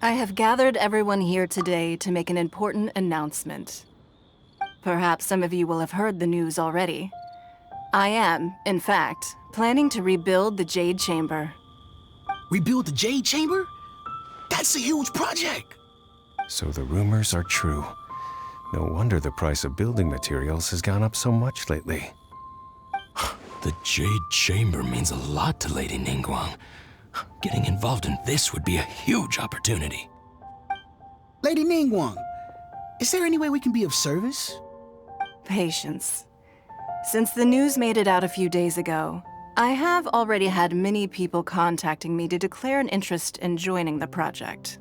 I have gathered everyone here today to make an important announcement. Perhaps some of you will have heard the news already. I am, in fact, planning to rebuild the Jade Chamber. Rebuild the Jade Chamber? That's a huge project! So the rumors are true. No wonder the price of building materials has gone up so much lately. The Jade Chamber means a lot to Lady Ningguang. Getting involved in this would be a huge opportunity. Lady Ningguang, is there any way we can be of service? Patience. Since the news made it out a few days ago, I have already had many people contacting me to declare an interest in joining the project.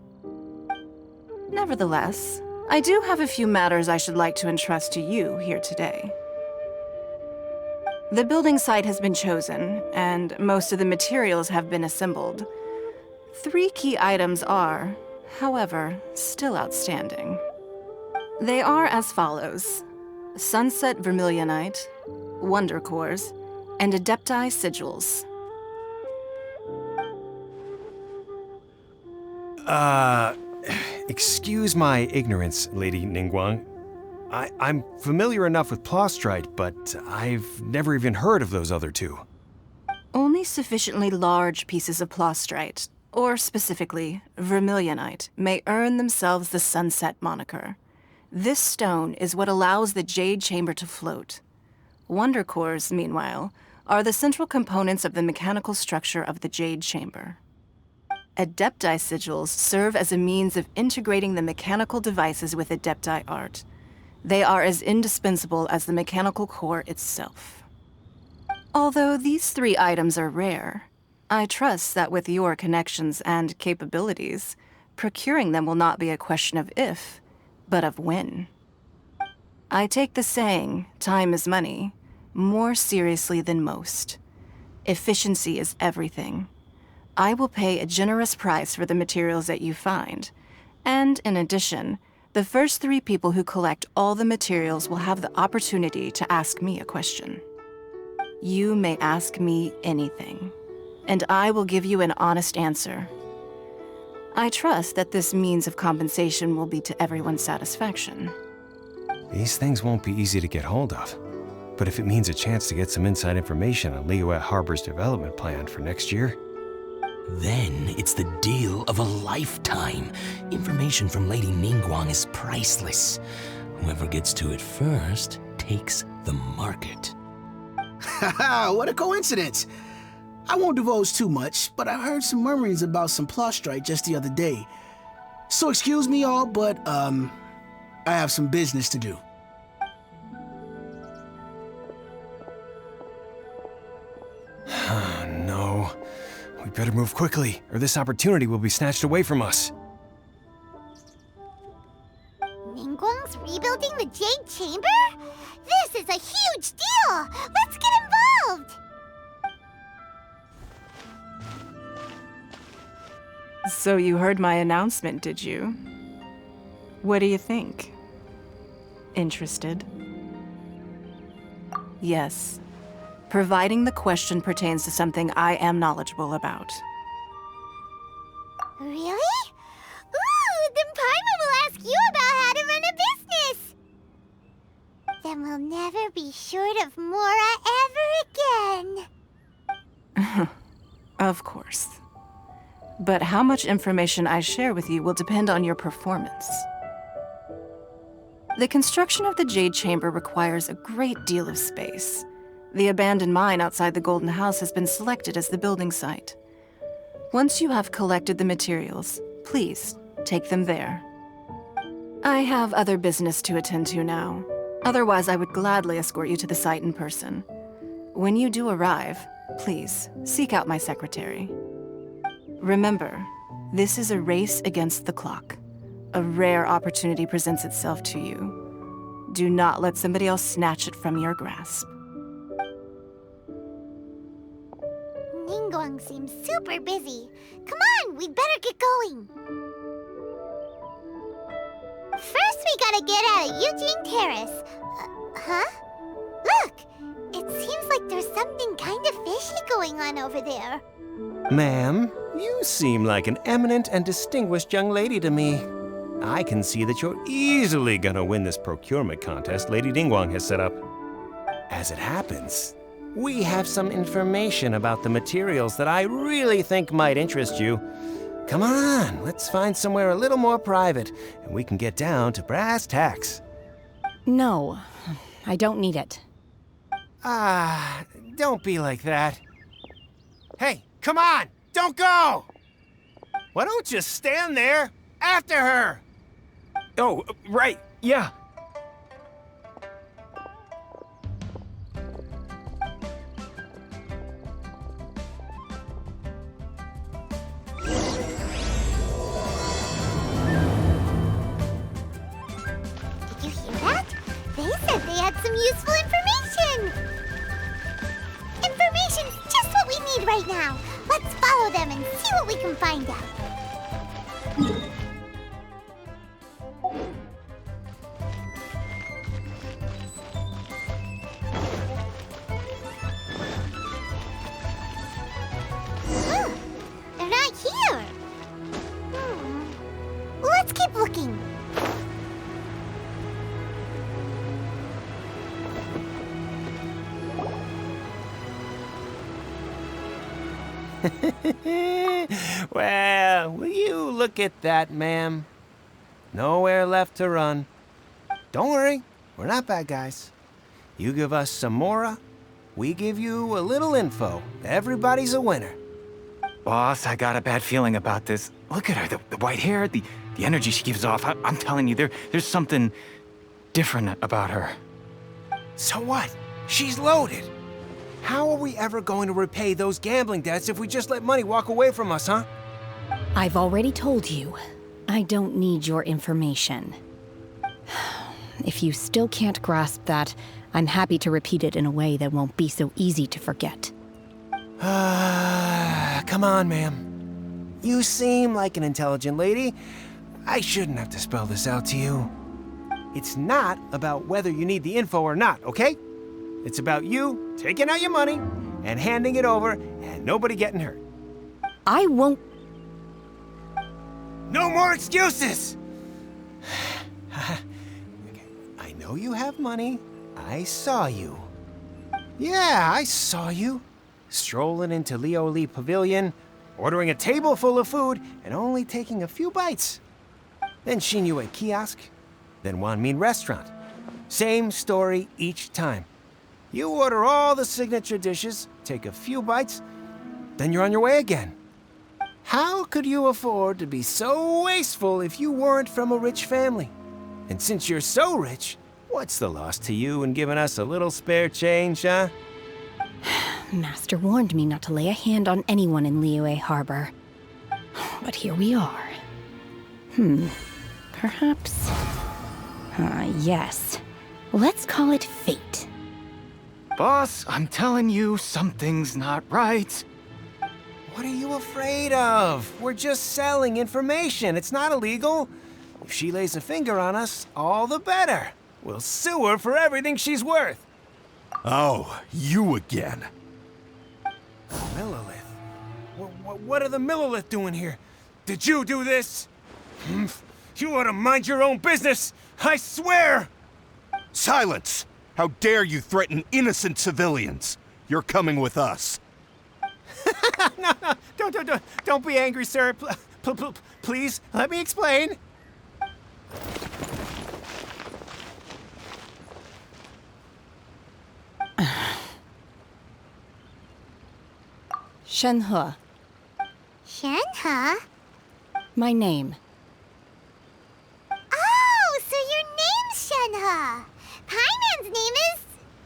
Nevertheless, I do have a few matters I should like to entrust to you here today. The building site has been chosen, and most of the materials have been assembled. 3 key items are, however, still outstanding. They are as follows: Sunset Vermilionite, Wonder Cores, and Adepti Sigils. Excuse my ignorance, Lady Ningguang. I'm familiar enough with Plostrite, but I've never even heard of those other 2. Only sufficiently large pieces of Plostrite, or specifically Vermilionite, may earn themselves the Sunset moniker. This stone is what allows the Jade Chamber to float. Wonder Cores, meanwhile, are the central components of the mechanical structure of the Jade Chamber. Adepti Sigils serve as a means of integrating the mechanical devices with Adepti art. They are as indispensable as the mechanical core itself. Although these 3 items are rare, I trust that with your connections and capabilities, procuring them will not be a question of if, but of when. I take the saying, time is money, more seriously than most. Efficiency is everything. I will pay a generous price for the materials that you find, and in addition, the first 3 people who collect all the materials will have the opportunity to ask me a question. You may ask me anything, and I will give you an honest answer. I trust that this means of compensation will be to everyone's satisfaction. These things won't be easy to get hold of. But if it means a chance to get some inside information on Liyue Harbor's development plan for next year, Then it's the deal of a lifetime. Information from Lady Ningguang is priceless. Whoever gets to it first takes the market. Haha, what a coincidence! I won't divulge too much, but I heard some murmurings about some Plostrite just the other day. So excuse me all, but, I have some business to do. no. We better move quickly, or this opportunity will be snatched away from us. Ningguang's rebuilding the Jade Chamber? This is a huge deal! Let's get involved! So you heard my announcement, did you? What do you think? Interested? Yes. Providing the question pertains to something I am knowledgeable about. Really? Ooh, then Paimon will ask you about how to run a business! Then we'll never be short of Mora ever again. Of course. But how much information I share with you will depend on your performance. The construction of the Jade Chamber requires a great deal of space. The abandoned mine outside the Golden House has been selected as the building site. Once you have collected the materials, please take them there. I have other business to attend to now. Otherwise, I would gladly escort you to the site in person. When you do arrive, please seek out my secretary. Remember, this is a race against the clock. A rare opportunity presents itself to you. Do not let somebody else snatch it from your grasp. Ningguang seems super busy. Come on, we'd better get going. First, we gotta get out of Yujing Terrace. Huh? Look! It's Seems like there's something kind of fishy going on over there. Ma'am, you seem like an eminent and distinguished young lady to me. I can see that you're easily gonna win this procurement contest Lady Ningguang has set up. As it happens, we have some information about the materials that I really think might interest you. Come on, let's find somewhere a little more private, and we can get down to brass tacks. No, I don't need it. Don't be like that. Hey, come on, don't go! Why don't you stand there after her? Oh, right, yeah. Did you hear that? They said they had some useful information. Information's just what we need right now. Let's follow them and see what we can find out. They're not here. Let's keep looking. Well, will you look at that, ma'am? Nowhere left to run. Don't worry, we're not bad guys. You give us some mora, we give you a little info. Everybody's a winner. Boss, I got a bad feeling about this. Look at her, the white hair, the energy she gives off. I'm telling you, there's something different about her. So what? She's loaded. How are we ever going to repay those gambling debts if we just let money walk away from us, huh? I've already told you, I don't need your information. If you still can't grasp that, I'm happy to repeat it in a way that won't be so easy to forget. Come on, ma'am. You seem like an intelligent lady. I shouldn't have to spell this out to you. It's not about whether you need the info or not, okay? It's about you taking out your money and handing it over and nobody getting hurt. I won't. No more excuses! I know you have money. I saw you. Yeah, I saw you. Strolling into Leo Lee Pavilion, ordering a table full of food, and only taking a few bites. Then Shinue Kiosk, then Wanmin Restaurant. Same story each time. You order all the signature dishes, take a few bites, then you're on your way again. How could you afford to be so wasteful if you weren't from a rich family? And since you're so rich, what's the loss to you in giving us a little spare change, huh? Master warned me not to lay a hand on anyone in Liyue Harbor. But here we are. Perhaps... yes. Let's call it fate. Boss, I'm telling you, something's not right. What are you afraid of? We're just selling information. It's not illegal. If she lays a finger on us, all the better. We'll sue her for everything she's worth. Oh, you again. Millilith? What are the Millilith doing here? Did you do this? You ought to mind your own business, I swear! Silence! How dare you threaten innocent civilians? You're coming with us. No, don't be angry, sir. Please, let me explain. Shenhe, Shenhe? my name. Oh, so your name's Shenhe. Paimon's name is,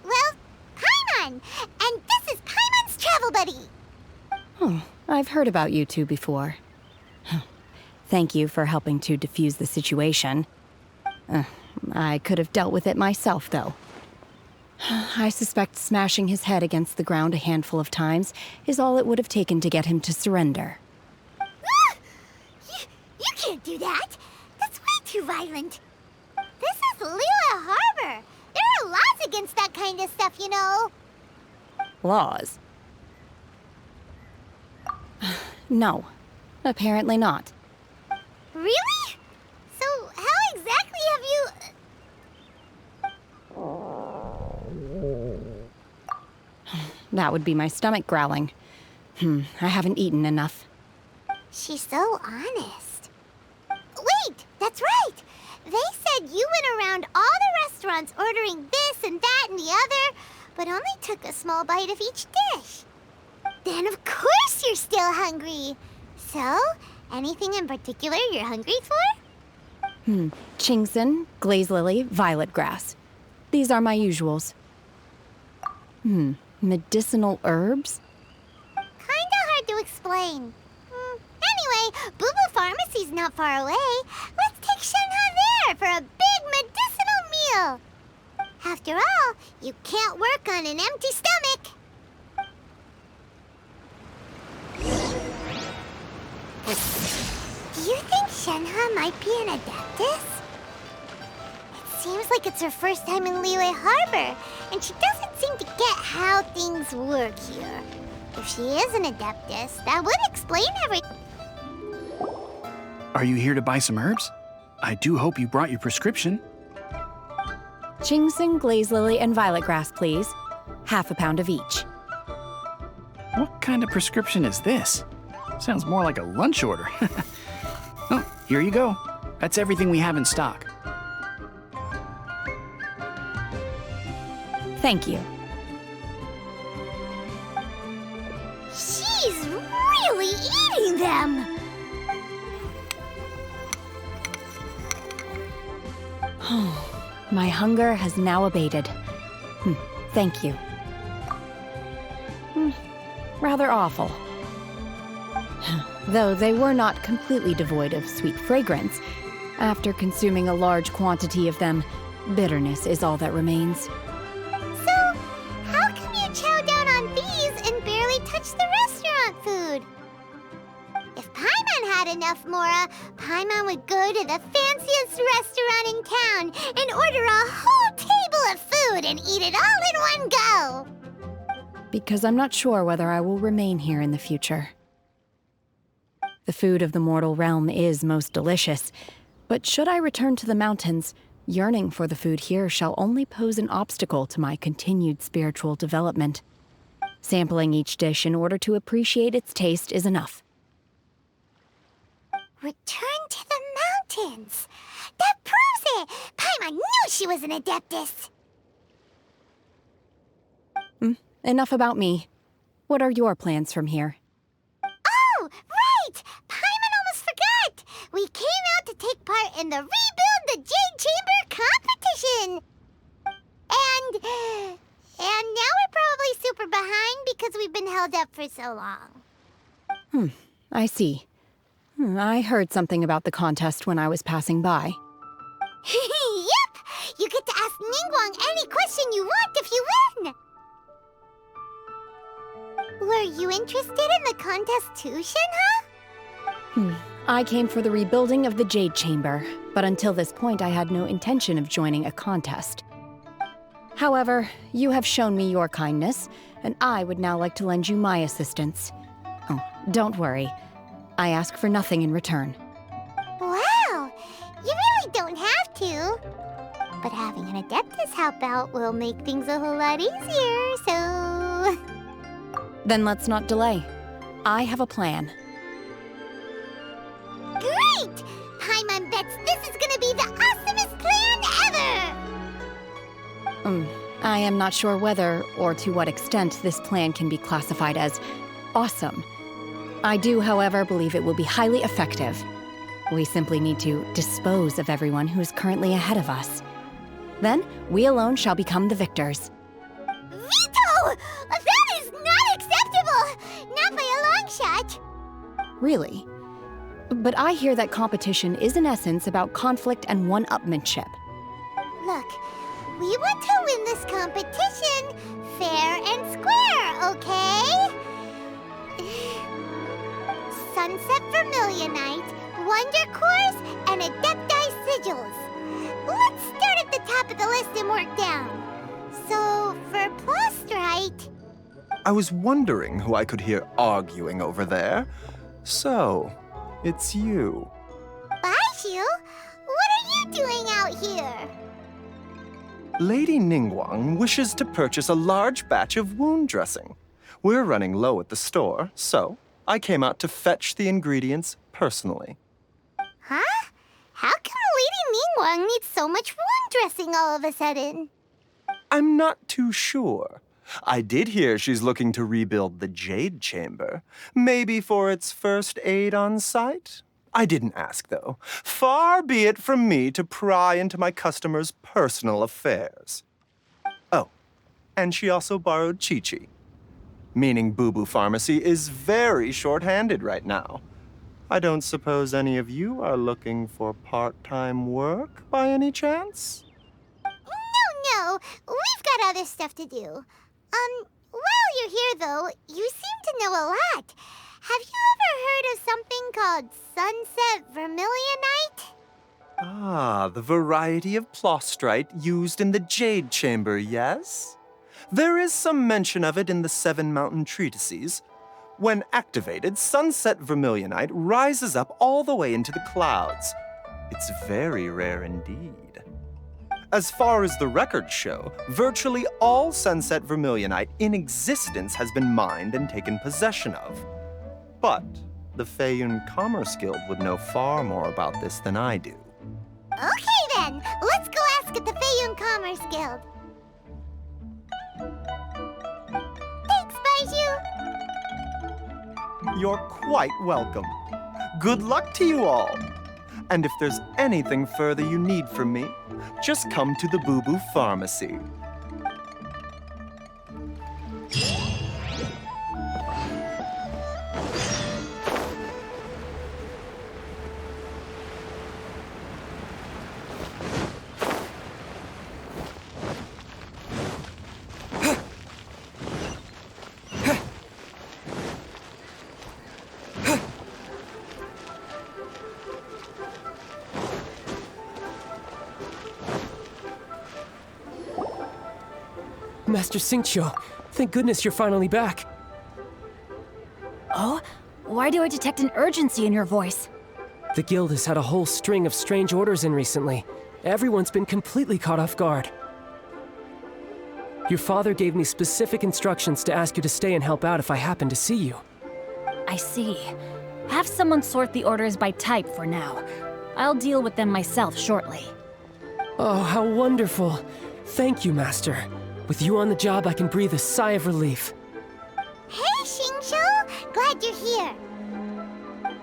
well, Paimon. And this is Paimon's travel buddy. Oh, I've heard about you two before. Thank you for helping to defuse the situation. I could have dealt with it myself, though. I suspect smashing his head against the ground a handful of times is all it would have taken to get him to surrender. You can't do that. That's way too violent. This is Liyue Harbor. There are laws against that kind of stuff, you know. claws. No, apparently not. Really? So how exactly have you... That would be my stomach growling. I haven't eaten enough. She's so honest. Wait, that's right! They said you went around all the restaurants ordering this and that and the other, but only took a small bite of each dish. Then of course you're still hungry. So, anything in particular you're hungry for? Chingson, glaze lily, violet grass. These are my usuals. Medicinal herbs? Kinda hard to explain. Anyway, Boo Boo Pharmacy's not far away. Let's take Shenhe there for a big medicinal meal. After all, you can't work on an empty stomach. Do you think Shenhe might be an Adeptus? It seems like it's her first time in Liyue Harbor, and she doesn't seem to get how things work here. If she is an Adeptus, that would explain everything. Are you here to buy some herbs? I do hope you brought your prescription. Chingson, glaze lily, and violet grass, please. Half a pound of each. What kind of prescription is this? Sounds more like a lunch order. Oh, here you go. That's everything we have in stock. Thank you. She's really eating them! My hunger has now abated. Thank you. Rather awful. Though they were not completely devoid of sweet fragrance, after consuming a large quantity of them, bitterness is all that remains. So, how come you chow down on these and barely touch the restaurant food? If Paimon had enough Mora, Paimon would go to the fanciest restaurant in town and order a whole table of food and eat it all in one go! Because I'm not sure whether I will remain here in the future. The food of the mortal realm is most delicious, but should I return to the mountains, yearning for the food here shall only pose an obstacle to my continued spiritual development. Sampling each dish in order to appreciate its taste is enough. Return to the mountains! That proves it! Paimon knew she was an Adeptus! Enough about me. What are your plans from here? Oh, right! Paimon almost forgot! We came out to take part in the Rebuild the Jade Chamber competition! And now we're probably super behind because we've been held up for so long. I see. I heard something about the contest when I was passing by. Yep! You get to ask Ningguang any question you want if you win! Were you interested in the contest too, Shenhe? I came for the rebuilding of the Jade Chamber, but until this point I had no intention of joining a contest. However, you have shown me your kindness, and I would now like to lend you my assistance. Oh, don't worry. I ask for nothing in return. Wow! You really don't have to. But having an Adeptus help out will make things a whole lot easier, so... Then let's not delay. I have a plan. Great! Paimon bets this is gonna be the awesomest plan ever! I am not sure whether or to what extent this plan can be classified as awesome. I do, however, believe it will be highly effective. We simply need to dispose of everyone who is currently ahead of us. Then, we alone shall become the victors. Veto! That is not acceptable! Not by a long shot! Really? But I hear that competition is in essence about conflict and one-upmanship. Look, we want to win this competition fair and square, okay? Sunset Vermilionite, Wonder Cores, and Adepti Sigils. Let's start at the top of the list and work down. So, for Plustrite... I was wondering who I could hear arguing over there. So, it's you. Baizhu? What are you doing out here? Lady Ningguang wishes to purchase a large batch of wound dressing. We're running low at the store, so I came out to fetch the ingredients personally. Huh? How come Lady Ningguang needs so much wound dressing all of a sudden? I'm not too sure. I did hear she's looking to rebuild the Jade Chamber. Maybe for its first aid on site? I didn't ask, though. Far be it from me to pry into my customers' personal affairs. Oh, and she also borrowed Chi-Chi. Meaning Boo Boo Pharmacy is very short-handed right now. I don't suppose any of you are looking for part-time work by any chance? No, we've got other stuff to do. While you're here, though, you seem to know a lot. Have you ever heard of something called Sunset Vermilionite? Ah, the variety of plostrite used in the Jade Chamber, yes? There is some mention of it in the Seven Mountain Treatises. When activated, Sunset Vermilionite rises up all the way into the clouds. It's very rare indeed. As far as the records show, virtually all Sunset Vermilionite in existence has been mined and taken possession of. But the Feiyun Commerce Guild would know far more about this than I do. Okay then, let's go ask at the Feiyun Commerce Guild. Thanks, Baizhu. You're quite welcome. Good luck to you all. And if there's anything further you need from me, just come to the Boo Boo Pharmacy. Master Xingqiu, thank goodness you're finally back. Oh? Why do I detect an urgency in your voice? The guild has had a whole string of strange orders in recently. Everyone's been completely caught off guard. Your father gave me specific instructions to ask you to stay and help out if I happen to see you. I see. Have someone sort the orders by type for now. I'll deal with them myself shortly. Oh, how wonderful. Thank you, Master. With you on the job, I can breathe a sigh of relief. Hey, Xingqiu! Glad you're here.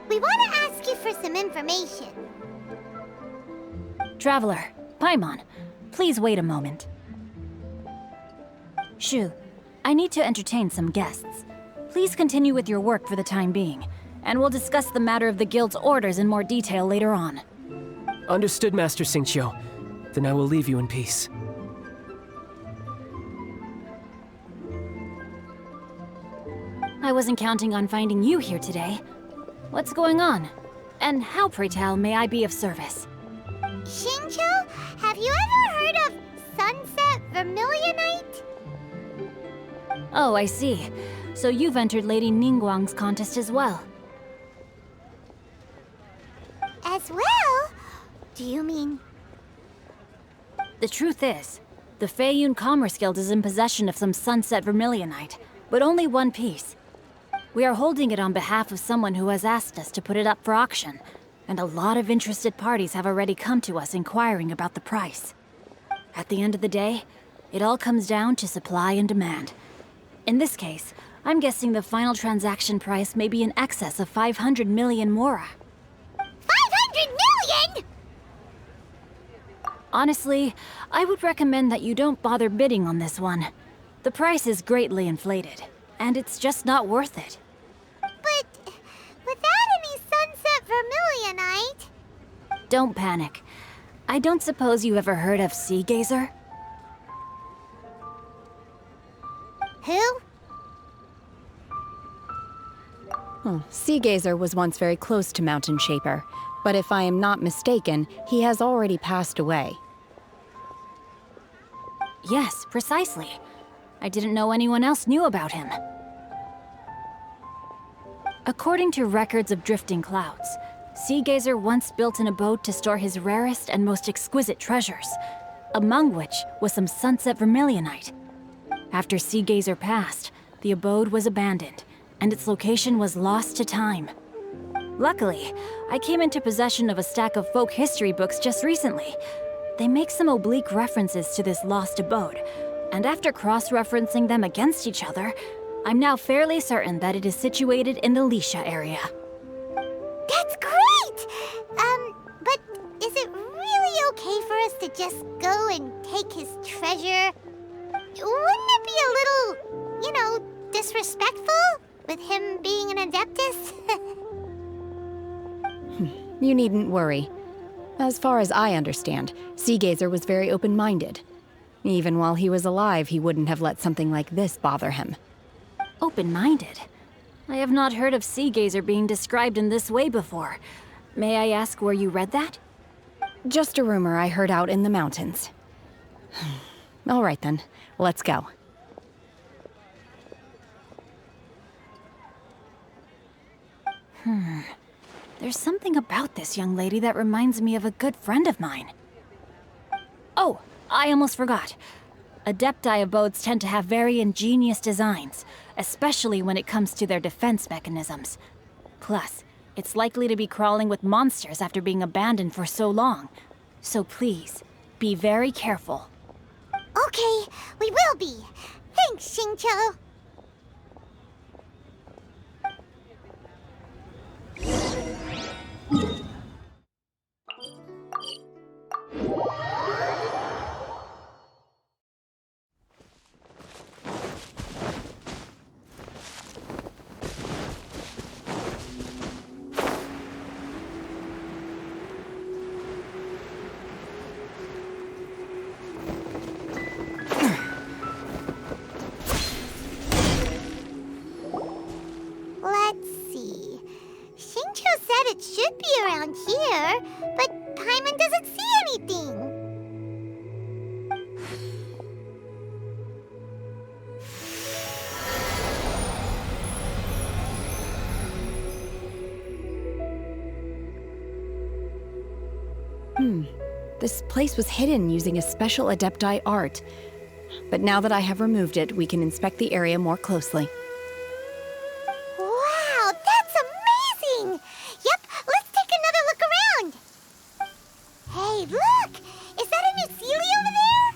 We want to ask you for some information. Traveler, Paimon, please wait a moment. Shu, I need to entertain some guests. Please continue with your work for the time being, and we'll discuss the matter of the guild's orders in more detail later on. Understood, Master Xingqiu. Then I will leave you in peace. I wasn't counting on finding you here today. What's going on? And how, pray tell, may I be of service? Xingqiu, have you ever heard of Sunset Vermilionite? Oh, I see. So you've entered Lady Ningguang's contest as well. As well? Do you mean... The truth is, the Feiyun Commerce Guild is in possession of some Sunset Vermilionite, but only one piece. We are holding it on behalf of someone who has asked us to put it up for auction, and a lot of interested parties have already come to us inquiring about the price. At the end of the day, it all comes down to supply and demand. In this case, I'm guessing the final transaction price may be in excess of 500 million mora. 500 million?! Honestly, I would recommend that you don't bother bidding on this one. The price is greatly inflated, and it's just not worth it. But without any Sunset Vermilionite... Don't panic. I don't suppose you ever heard of Sea Gazer? Who? Sea Gazer was once very close to Mountain Shaper, but if I am not mistaken, he has already passed away. Yes, precisely. I didn't know anyone else knew about him. According to records of drifting clouds, Seagazer once built an abode to store his rarest and most exquisite treasures, among which was some sunset vermilionite. After Seagazer passed, the abode was abandoned, and its location was lost to time. Luckily, I came into possession of a stack of folk history books just recently. They make some oblique references to this lost abode, and after cross-referencing them against each other, I'm now fairly certain that it is situated in the Lisha area. That's great! But is it really okay for us to just go and take his treasure? Wouldn't it be a little, disrespectful with him being an Adeptus? You needn't worry. As far as I understand, Seagazer was very open-minded. Even while he was alive, he wouldn't have let something like this bother him. Open-minded? I have not heard of Seagazer being described in this way before. May I ask where you read that? Just a rumor I heard out in the mountains. All right then, let's go. There's something about this young lady that reminds me of a good friend of mine. Oh, I almost forgot. Adepti abodes tend to have very ingenious designs, especially when it comes to their defense mechanisms. Plus, it's likely to be crawling with monsters after being abandoned for so long. So please, be very careful. Okay, we will be. Thanks, Xingqiu. It should be around here, but Paimon doesn't see anything. This place was hidden using a special Adepti art. But now that I have removed it, we can inspect the area more closely. Wow, that's amazing! Yep, let's take another look around. Hey, look! Is that a new Sealy over there?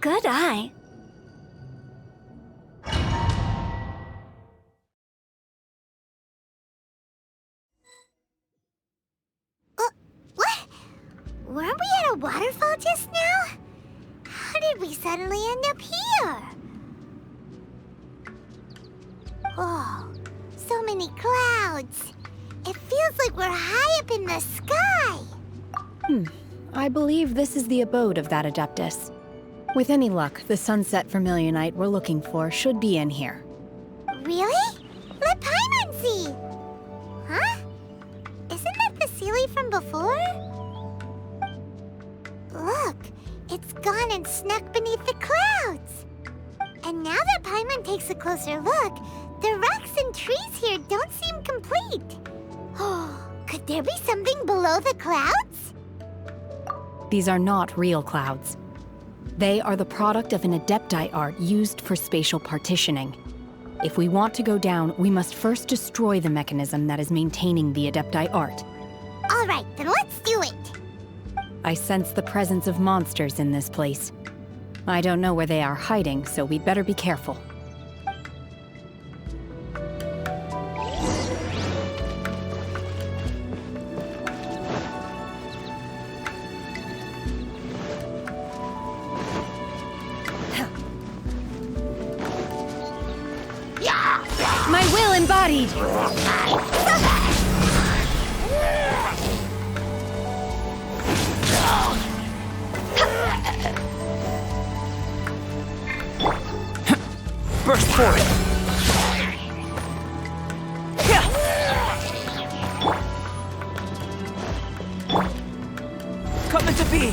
Good eye. What? Weren't we at a waterfall just now? How did we suddenly end up here? Oh, so many clouds. It feels like we're high up in the sky. I believe this is the abode of that Adeptus. With any luck, the sunset vermilionite we're looking for should be in here. Really? Let Paimon see! Huh? Isn't that the Sealy from before? Look, it's gone and snuck beneath the clouds. And now that Paimon takes a closer look, the rocks and trees here don't seem complete. Oh, could there be something below the clouds? These are not real clouds. They are the product of an Adepti art used for spatial partitioning. If we want to go down, we must first destroy the mechanism that is maintaining the Adepti art. All right, then let's do it. I sense the presence of monsters in this place. I don't know where they are hiding, so we'd better be careful. My will embodied! Coming to be!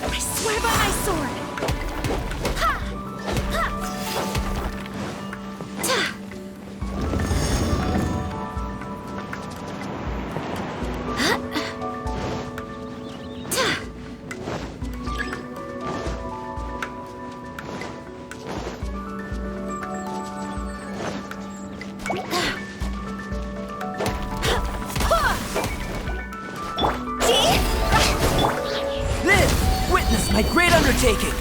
I swear by my sword! Live! Witness my great undertaking!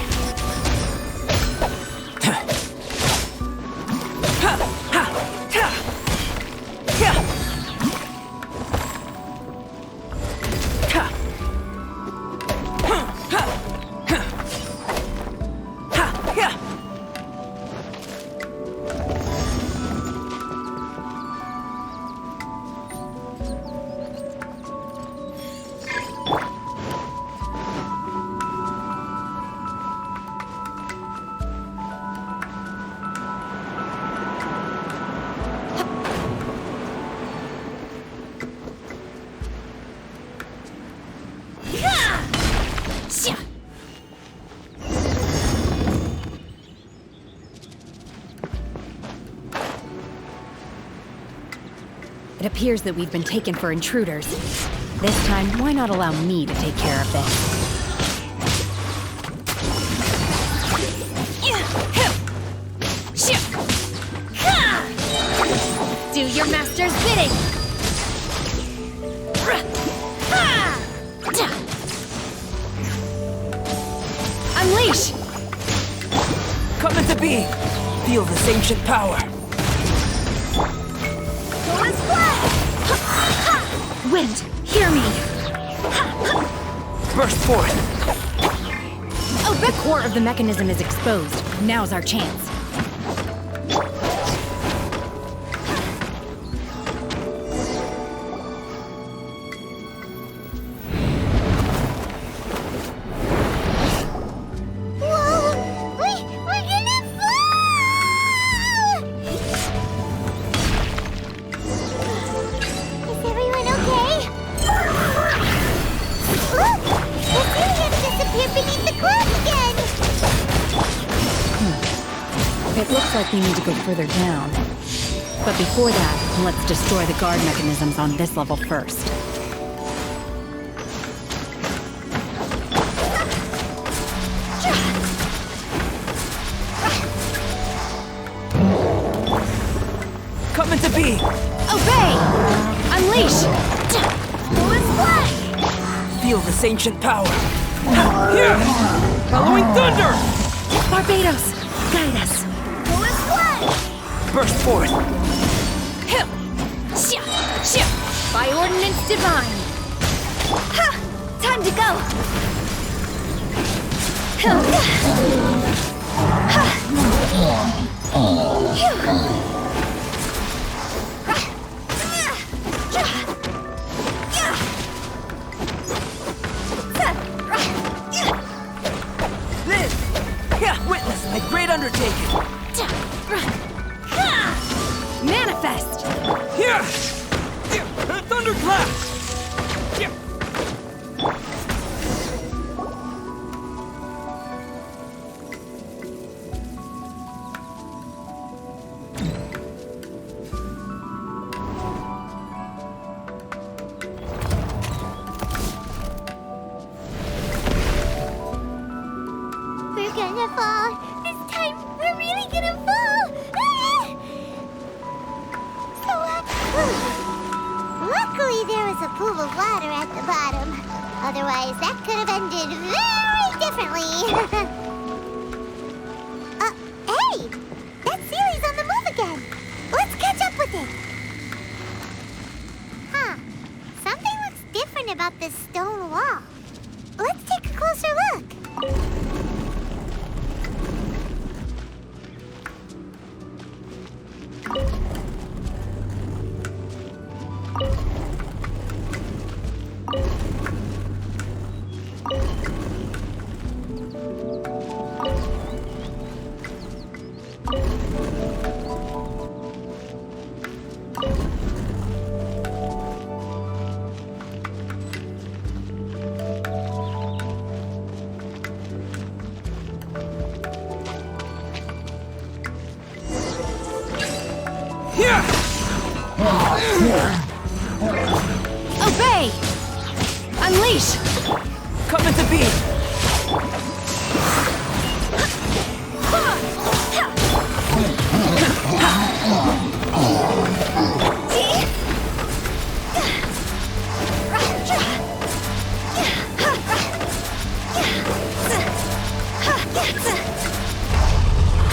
It appears that we've been taken for intruders. This time, why not allow me to take care of this? Do your master's bidding! Unleash! Coming to be! Feel this ancient power! Wind, hear me! Burst forth! Oh, the core of the mechanism is exposed. Now's our chance. It looks like we need to go further down. But before that, let's destroy the guard mechanisms on this level first. Coming to be! Obey! Unleash! Feel this ancient power! Here! Halloween thunder! Barbados, guide us! Burst forth! By ordinance divine! Time to go! Live! Witness my great undertaking! Manifest! Here! Thunderclap! We're gonna fall. This time, we're really gonna fall. Luckily, there was a pool of water at the bottom. Otherwise, that could have ended very differently. Hey! That Sealy's on the move again. Let's catch up with it. Huh. Something looks different about this stone wall. Let's take a closer look. Unleash! Coming to be!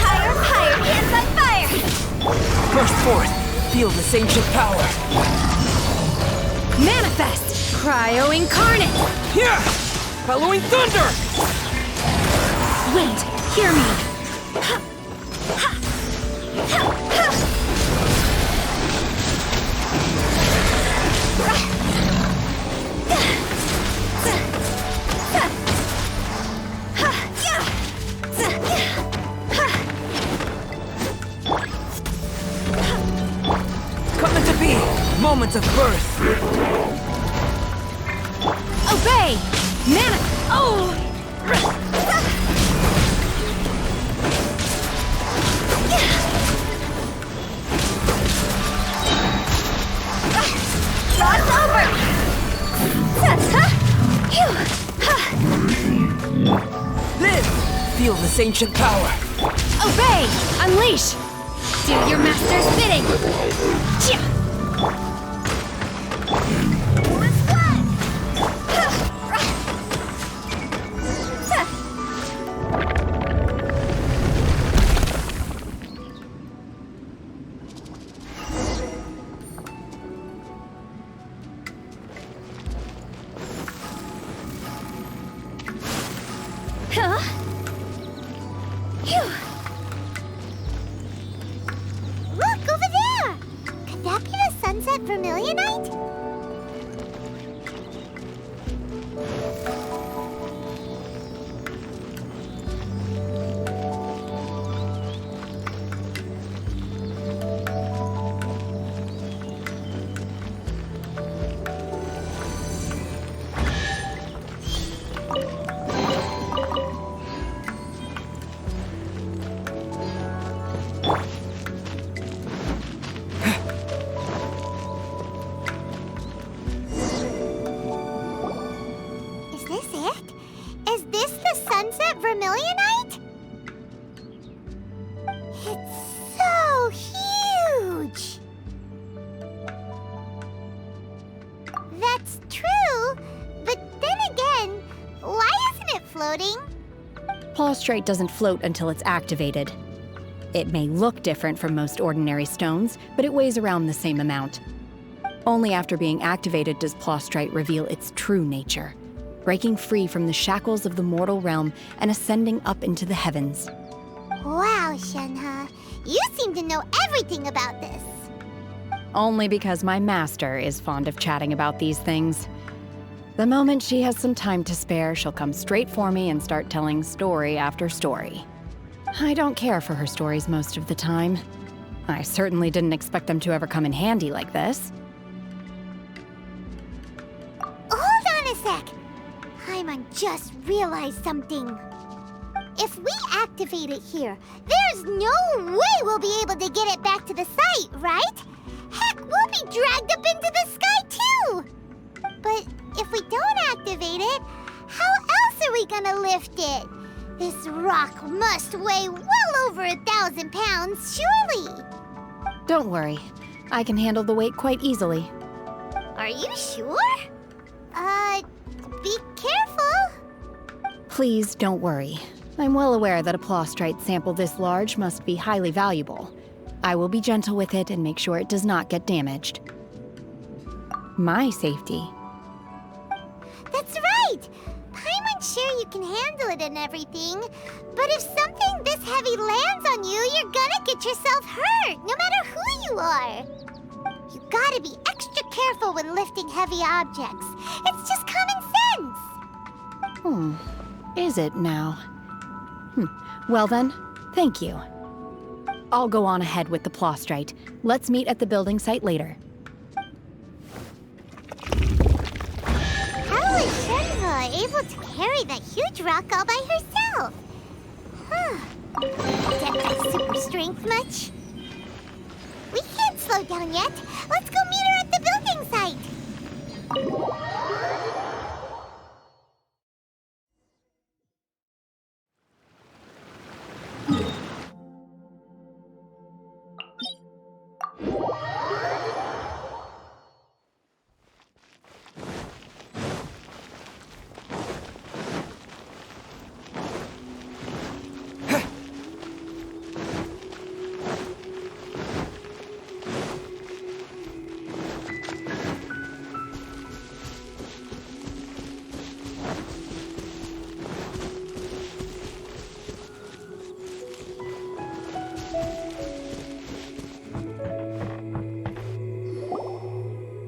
Higher, hands on fire! Burst forth! Feel this ancient power! Manifest! Cryo incarnate! Here! Following thunder! Wait, hear me! Coming to be! Moments of birth! Obey! Oh! Cross over! Live! Feel this ancient power! Obey! Unleash! Do your master's bidding! Huh? Phew. Look, over there! Could that be the sunset vermilionite? Is this it? Is this the sunset vermilionite? It's so huge! That's true, but then again, why isn't it floating? Plaustrite doesn't float until it's activated. It may look different from most ordinary stones, but it weighs around the same amount. Only after being activated does Plaustrite reveal its true nature, breaking free from the shackles of the mortal realm and ascending up into the heavens. Wow, Shenhe, you seem to know everything about this. Only because my master is fond of chatting about these things. The moment she has some time to spare, she'll come straight for me and start telling story after story. I don't care for her stories most of the time. I certainly didn't expect them to ever come in handy like this. Hold on a sec. Paimon just realized something. If we activate it here, there's no way we'll be able to get it back to the site, right? Heck, we'll be dragged up into the sky too! But if we don't activate it, how else are we gonna lift it? This rock must weigh well over 1,000 pounds, surely! Don't worry. I can handle the weight quite easily. Are you sure? Be careful! Please don't worry. I'm well aware that a Plaustrite sample this large must be highly valuable. I will be gentle with it and make sure it does not get damaged. My safety. That's right! Paimon's sure you can handle it and everything, but if something this heavy lands on you, you're gonna get yourself hurt, no matter who you are. You gotta be extra careful when lifting heavy objects. It's just common sense. Is it now? Well then, thank you. I'll go on ahead with the Plaustrite. Let's meet at the building site later. How is Shenhe able to carry that huge rock all by herself? Get that super strength much? We can't slow down yet. Let's go meet her at the building site.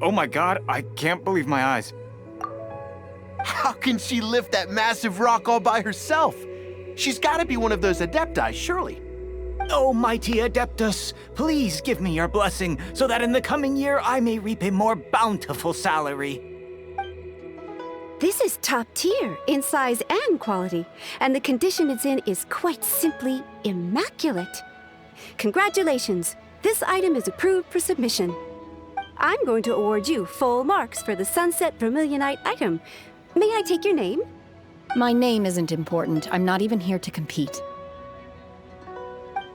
Oh my god, I can't believe my eyes. How can she lift that massive rock all by herself? She's gotta be one of those Adepti, surely. Oh, mighty Adeptus, please give me your blessing so that in the coming year I may reap a more bountiful salary. This is top tier in size and quality, and the condition it's in is quite simply immaculate. Congratulations, this item is approved for submission. I'm going to award you full marks for the Sunset Vermilionite item. May I take your name? My name isn't important. I'm not even here to compete.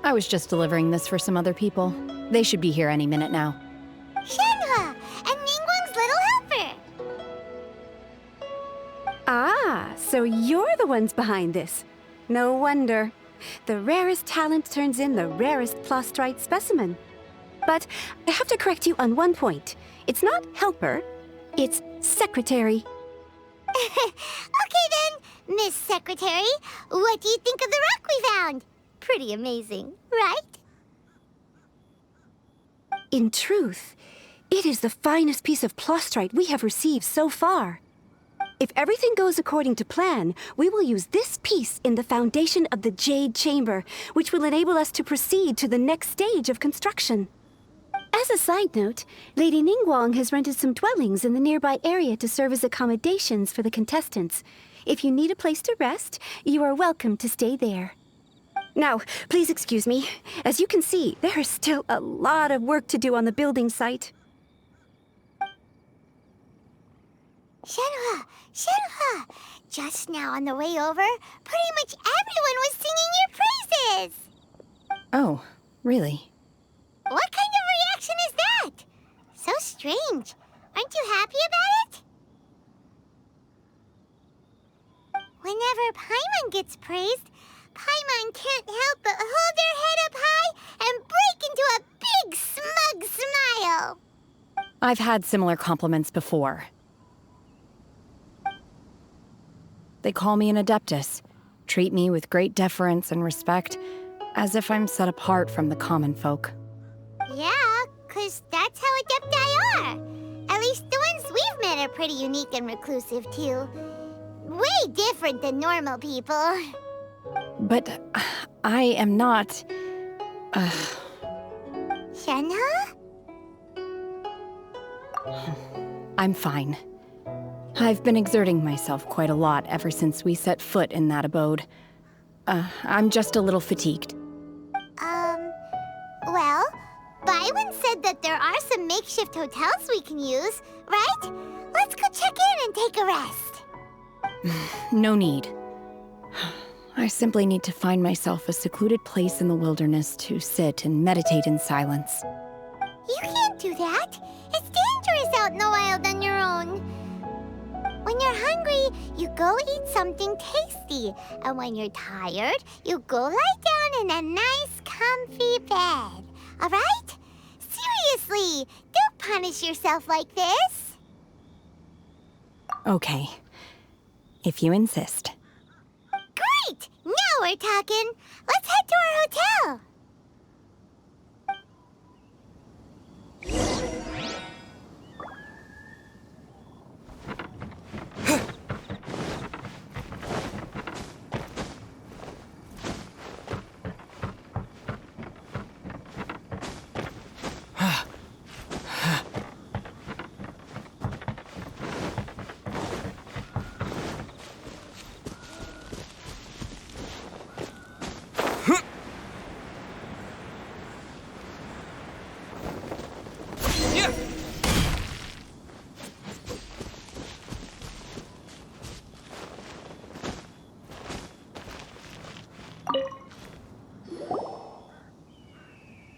I was just delivering this for some other people. They should be here any minute now. Shenhe and Ningguang's little helper. Ah, so you're the ones behind this. No wonder. The rarest talent turns in the rarest Plostrite specimen. But I have to correct you on one point. It's not helper, it's secretary. Okay then, Miss Secretary, what do you think of the rock we found? Pretty amazing, right? In truth, it is the finest piece of Plostrite we have received so far. If everything goes according to plan, we will use this piece in the foundation of the Jade Chamber, which will enable us to proceed to the next stage of construction. As a side note, Lady Ningguang has rented some dwellings in the nearby area to serve as accommodations for the contestants. If you need a place to rest, you are welcome to stay there. Now, please excuse me. As you can see, there is still a lot of work to do on the building site. Shenhe, Shenhe! Just now on the way over, pretty much everyone was singing your praises! Oh, really? What kind of reaction is that? So strange. Aren't you happy about it? Whenever Paimon gets praised, Paimon can't help but hold their head up high and break into a big smug smile. I've had similar compliments before. They call me an Adeptus, treat me with great deference and respect, as if I'm set apart from the common folk. Yeah, 'cause that's how Adepti are. At least the ones we've met are pretty unique and reclusive, too. Way different than normal people. But I am not... Shenhe? I'm fine. I've been exerting myself quite a lot ever since we set foot in that abode. I'm just a little fatigued. Well, Byron said that there are some makeshift hotels we can use, right? Let's go check in and take a rest. No need. I simply need to find myself a secluded place in the wilderness to sit and meditate in silence. You can't do that. It's dangerous out in the wild on your own. When you're hungry, you go eat something tasty. And when you're tired, you go lie down in a nice, comfy bed. All right? Seriously, don't punish yourself like this. Okay. If you insist. Great! Now we're talking. Let's head to our hotel.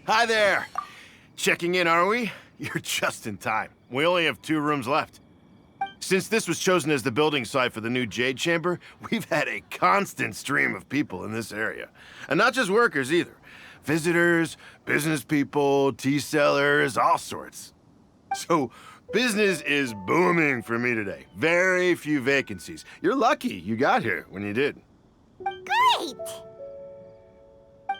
Hi there. Checking in, are we? You're just in time. We only have 2 rooms left. Since this was chosen as the building site for the new Jade Chamber, we've had a constant stream of people in this area. And not just workers either. Visitors, business people, tea sellers, all sorts. So, business is booming for me today. Very few vacancies. You're lucky you got here when you did. Great!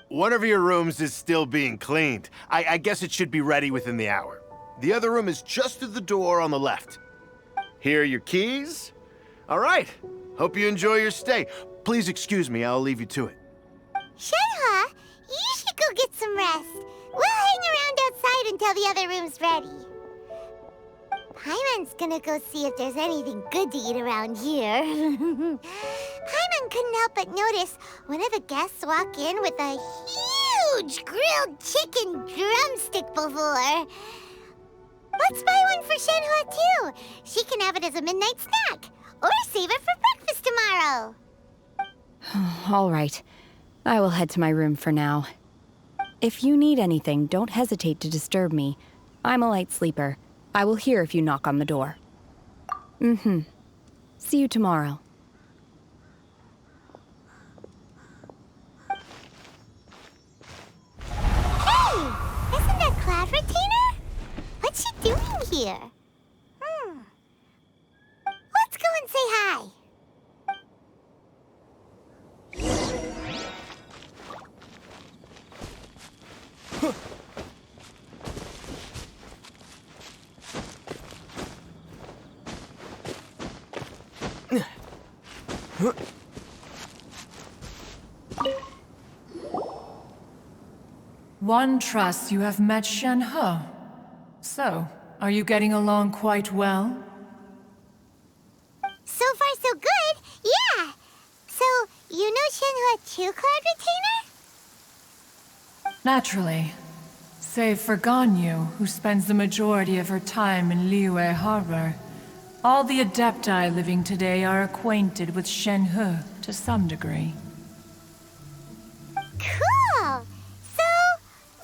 One of your rooms is still being cleaned. I guess it should be ready within the hour. The other room is just through the door on the left. Here are your keys. All right. Hope you enjoy your stay. Please excuse me, I'll leave you to it. Shenhe, you should go get some rest. We'll hang around outside until the other room's ready. Paimon's gonna go see if there's anything good to eat around here. Paimon couldn't help but notice one of the guests walk in with a huge grilled chicken drumstick before. Let's buy one for Shenhe too. She can have it as a midnight snack. Or save it for breakfast tomorrow. All right. I will head to my room for now. If you need anything, don't hesitate to disturb me. I'm a light sleeper. I will hear if you knock on the door. See you tomorrow. Hey! Isn't that Cloud Retainer? What's she doing here? Let's go and say hi. One trusts you have met Shenhe. So, are you getting along quite well? So far, so good. Yeah. So, you know Shenhe too, Cloud Retainer? Naturally. Save for Ganyu, who spends the majority of her time in Liyue Harbor. All the Adepti living today are acquainted with Shenhe to some degree. Cool. So,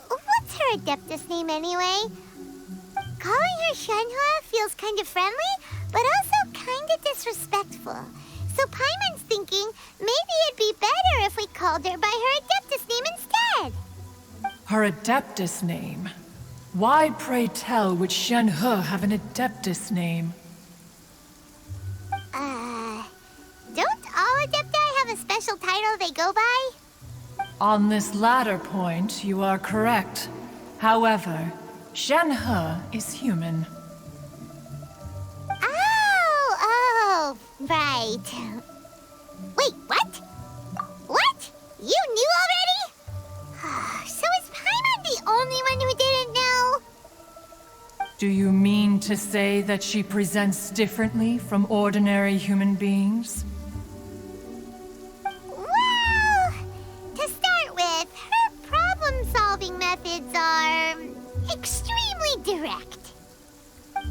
what's her Adeptus name anyway? Calling her Shenhe feels kind of friendly, but also kind of disrespectful. So Paimon's thinking maybe it'd be better if we called her by her Adeptus name instead. Her Adeptus name? Why, pray tell, would Shenhe have an Adeptus name? Don't all Adepti have a special title they go by? On this latter point, you are correct. However, Shenhe is human. Oh, right. Wait, what? What? You knew already? So is Paimon the only one who didn't know? Do you mean to say that she presents differently from ordinary human beings? Well, to start with, her problem-solving methods are extremely direct.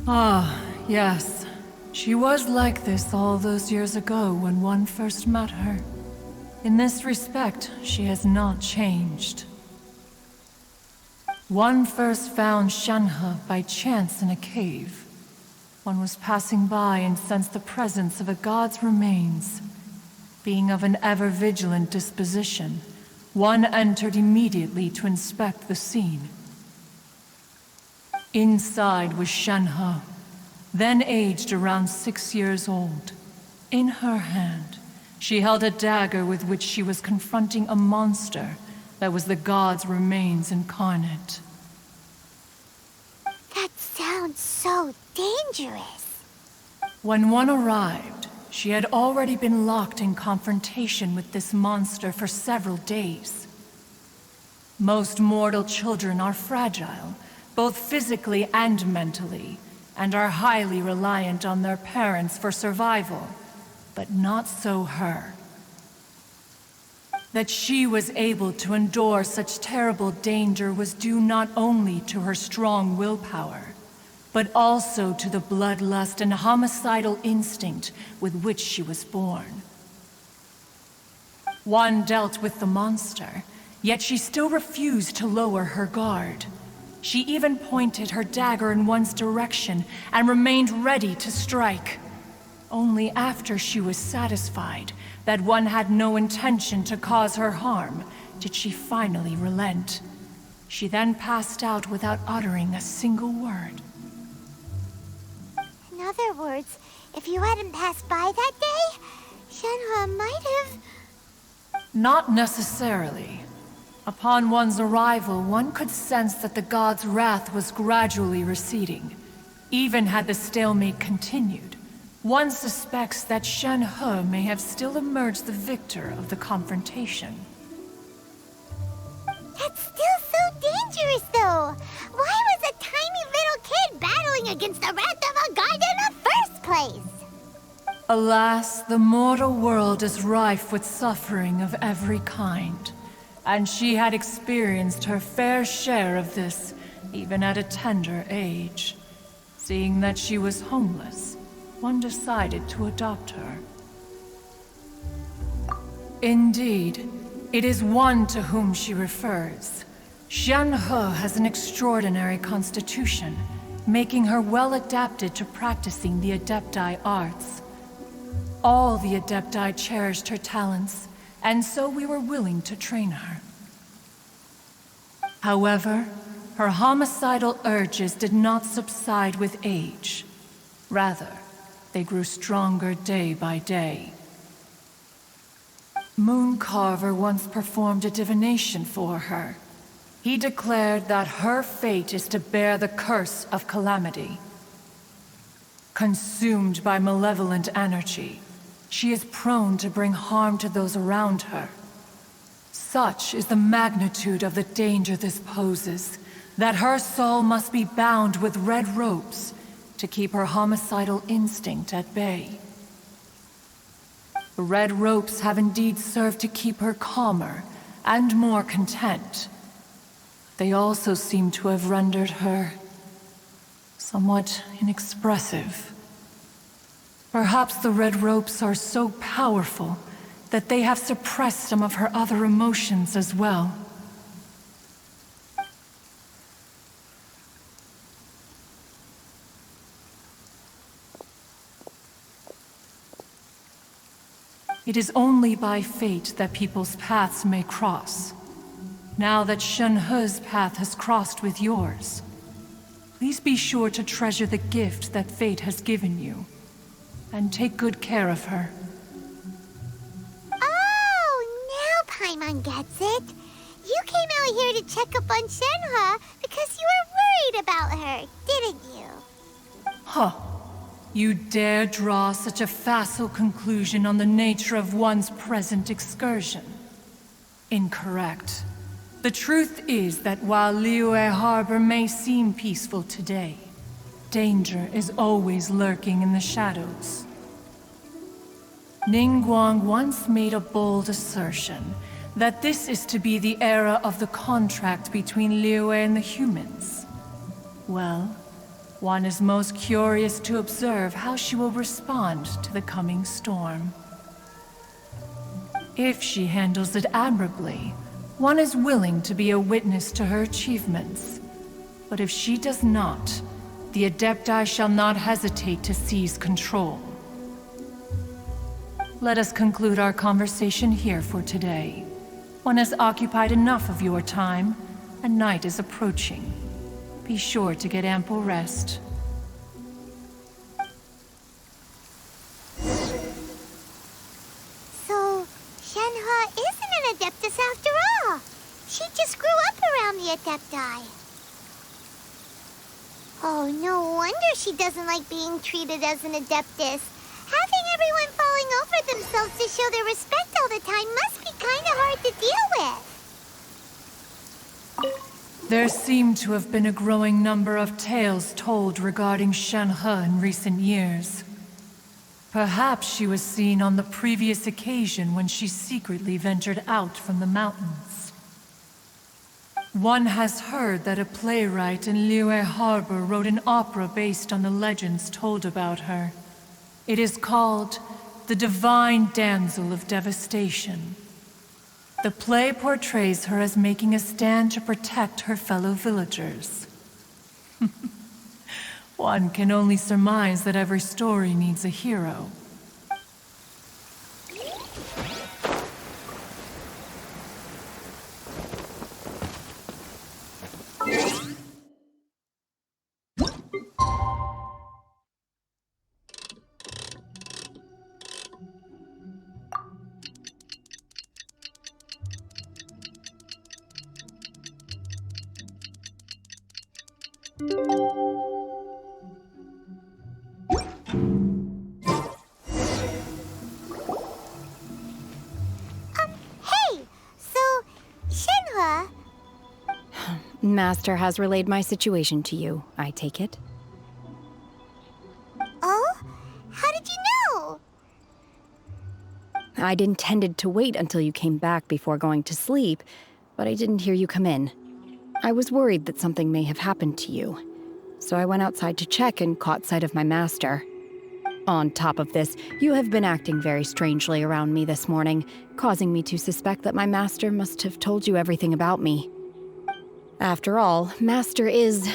Ah, yes. She was like this all those years ago when one first met her. In this respect, she has not changed. One first found Shenhe by chance in a cave. One was passing by and sensed the presence of a god's remains. Being of an ever-vigilant disposition, one entered immediately to inspect the scene. Inside was Shenhe, then aged around 6 years old. In her hand, she held a dagger with which she was confronting a monster that was the god's remains incarnate. That sounds so dangerous. When one arrived, she had already been locked in confrontation with this monster for several days. Most mortal children are fragile, both physically and mentally, and are highly reliant on their parents for survival, but not so her. That she was able to endure such terrible danger was due not only to her strong willpower, but also to the bloodlust and homicidal instinct with which she was born. One dealt with the monster, yet she still refused to lower her guard. She even pointed her dagger in one's direction and remained ready to strike. Only after she was satisfied that one had no intention to cause her harm did she finally relent. She then passed out without uttering a single word. In other words, if you hadn't passed by that day, Shenhe might have... Not necessarily. Upon one's arrival, one could sense that the god's wrath was gradually receding. Even had the stalemate continued, one suspects that Shenhe may have still emerged the victor of the confrontation. That's still so dangerous, though. Why was a tiny little kid battling against the wrath of a god in the first place? Alas, the mortal world is rife with suffering of every kind. And she had experienced her fair share of this, even at a tender age. Seeing that she was homeless, one decided to adopt her. Indeed, it is one to whom she refers. Shenhe has an extraordinary constitution, making her well adapted to practicing the Adepti arts. All the Adepti cherished her talents, and so we were willing to train her. However, her homicidal urges did not subside with age. Rather, they grew stronger day by day. Mooncarver once performed a divination for her. He declared that her fate is to bear the curse of calamity. Consumed by malevolent energy, she is prone to bring harm to those around her. Such is the magnitude of the danger this poses, that her soul must be bound with red ropes to keep her homicidal instinct at bay. The red ropes have indeed served to keep her calmer and more content. They also seem to have rendered her somewhat inexpressive. Perhaps the red ropes are so powerful that they have suppressed some of her other emotions as well. It is only by fate that people's paths may cross. Now that Shenhe's path has crossed with yours, please be sure to treasure the gift that fate has given you, and take good care of her. Oh, now Paimon gets it. You came out here to check up on Shenhe because you were worried about her, didn't you? Huh. You dare draw such a facile conclusion on the nature of one's present excursion? Incorrect. The truth is that while Liyue Harbor may seem peaceful today, danger is always lurking in the shadows. Ningguang once made a bold assertion that this is to be the era of the contract between Liyue and the humans. Well, one is most curious to observe how she will respond to the coming storm. If she handles it admirably, one is willing to be a witness to her achievements. But if she does not, the Adepti shall not hesitate to seize control. Let us conclude our conversation here for today. One has occupied enough of your time, and night is approaching. Be sure to get ample rest. So, Shenhe isn't an Adeptus after all. She just grew up around the Adepti. Oh, no wonder she doesn't like being treated as an Adeptus. Having everyone falling over themselves to show their respect all the time must be kind of hard to deal with. There seem to have been a growing number of tales told regarding Shenhe in recent years. Perhaps she was seen on the previous occasion when she secretly ventured out from the mountains. One has heard that a playwright in Liyue Harbor wrote an opera based on the legends told about her. It is called The Divine Damsel of Devastation. The play portrays her as making a stand to protect her fellow villagers. One can only surmise that every story needs a hero. Hey! So, Shenhe... Master has relayed my situation to you, I take it. Oh? How did you know? I'd intended to wait until you came back before going to sleep, but I didn't hear you come in. I was worried that something may have happened to you, so I went outside to check and caught sight of my master. On top of this, you have been acting very strangely around me this morning, causing me to suspect that my master must have told you everything about me. After all, Master is...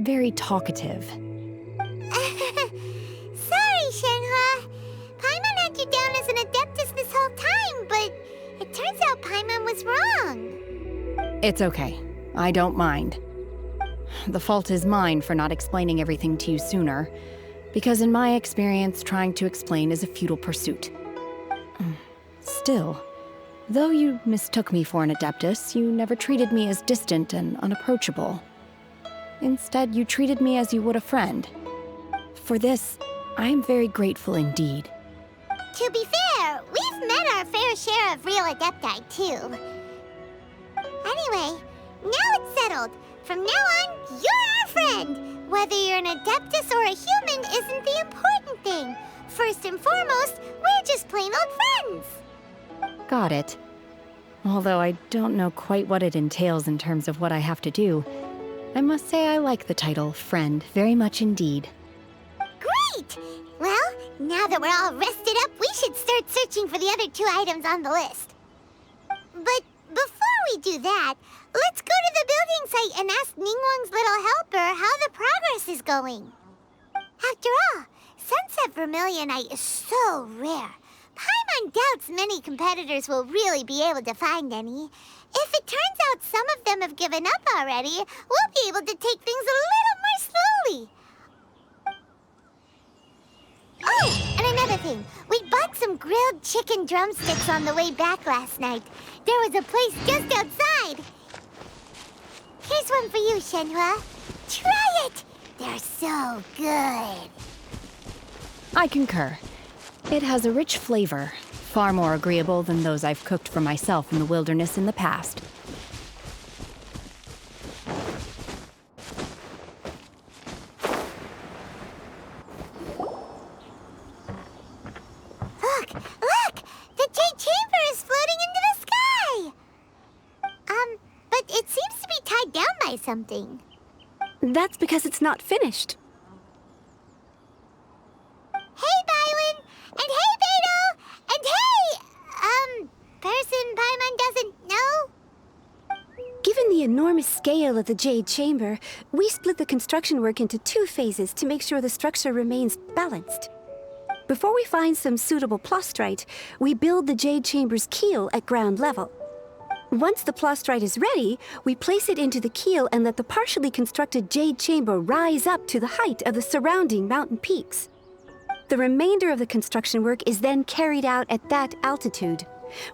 very talkative. Sorry, Shenhe. Paimon had you down as an Adeptus this whole time, but it turns out Paimon was wrong. It's okay. I don't mind. The fault is mine for not explaining everything to you sooner, because in my experience, trying to explain is a futile pursuit. Still, though you mistook me for an Adeptus, you never treated me as distant and unapproachable. Instead, you treated me as you would a friend. For this, I am very grateful indeed. To be fair, we've met our fair share of real Adepti, too. Anyway, now it's settled. From now on, you're our friend. Whether you're an Adeptus or a human isn't the important thing. First and foremost, we're just plain old friends. Got it. Although I don't know quite what it entails in terms of what I have to do, I must say I like the title friend very much indeed. Great! Well, now that we're all rested up, we should start searching for the other 2 items on the list. But before we do that, let's go to the building site and ask Ningguang's little helper how the progress is going. After all, Sunset Vermilionite is so rare. Paimon doubts many competitors will really be able to find any. If it turns out some of them have given up already, we'll be able to take things a little more slowly. Oh, and another thing. We bought some grilled chicken drumsticks on the way back last night. There was a place just outside. Here's one for you, Shenhe. Try it! They're so good. I concur. It has a rich flavor, far more agreeable than those I've cooked for myself in the wilderness in the past. Look! The Jade Chamber is floating into the sky! But it seems to be tied down by something. That's because it's not finished. Hey, Bywin! And hey, Beto! And hey, person Paimon doesn't know? Given the enormous scale of the Jade Chamber, we split the construction work into 2 phases to make sure the structure remains balanced. Before we find some suitable plastrite, we build the Jade Chamber's keel at ground level. Once the plastrite is ready, we place it into the keel and let the partially constructed Jade Chamber rise up to the height of the surrounding mountain peaks. The remainder of the construction work is then carried out at that altitude.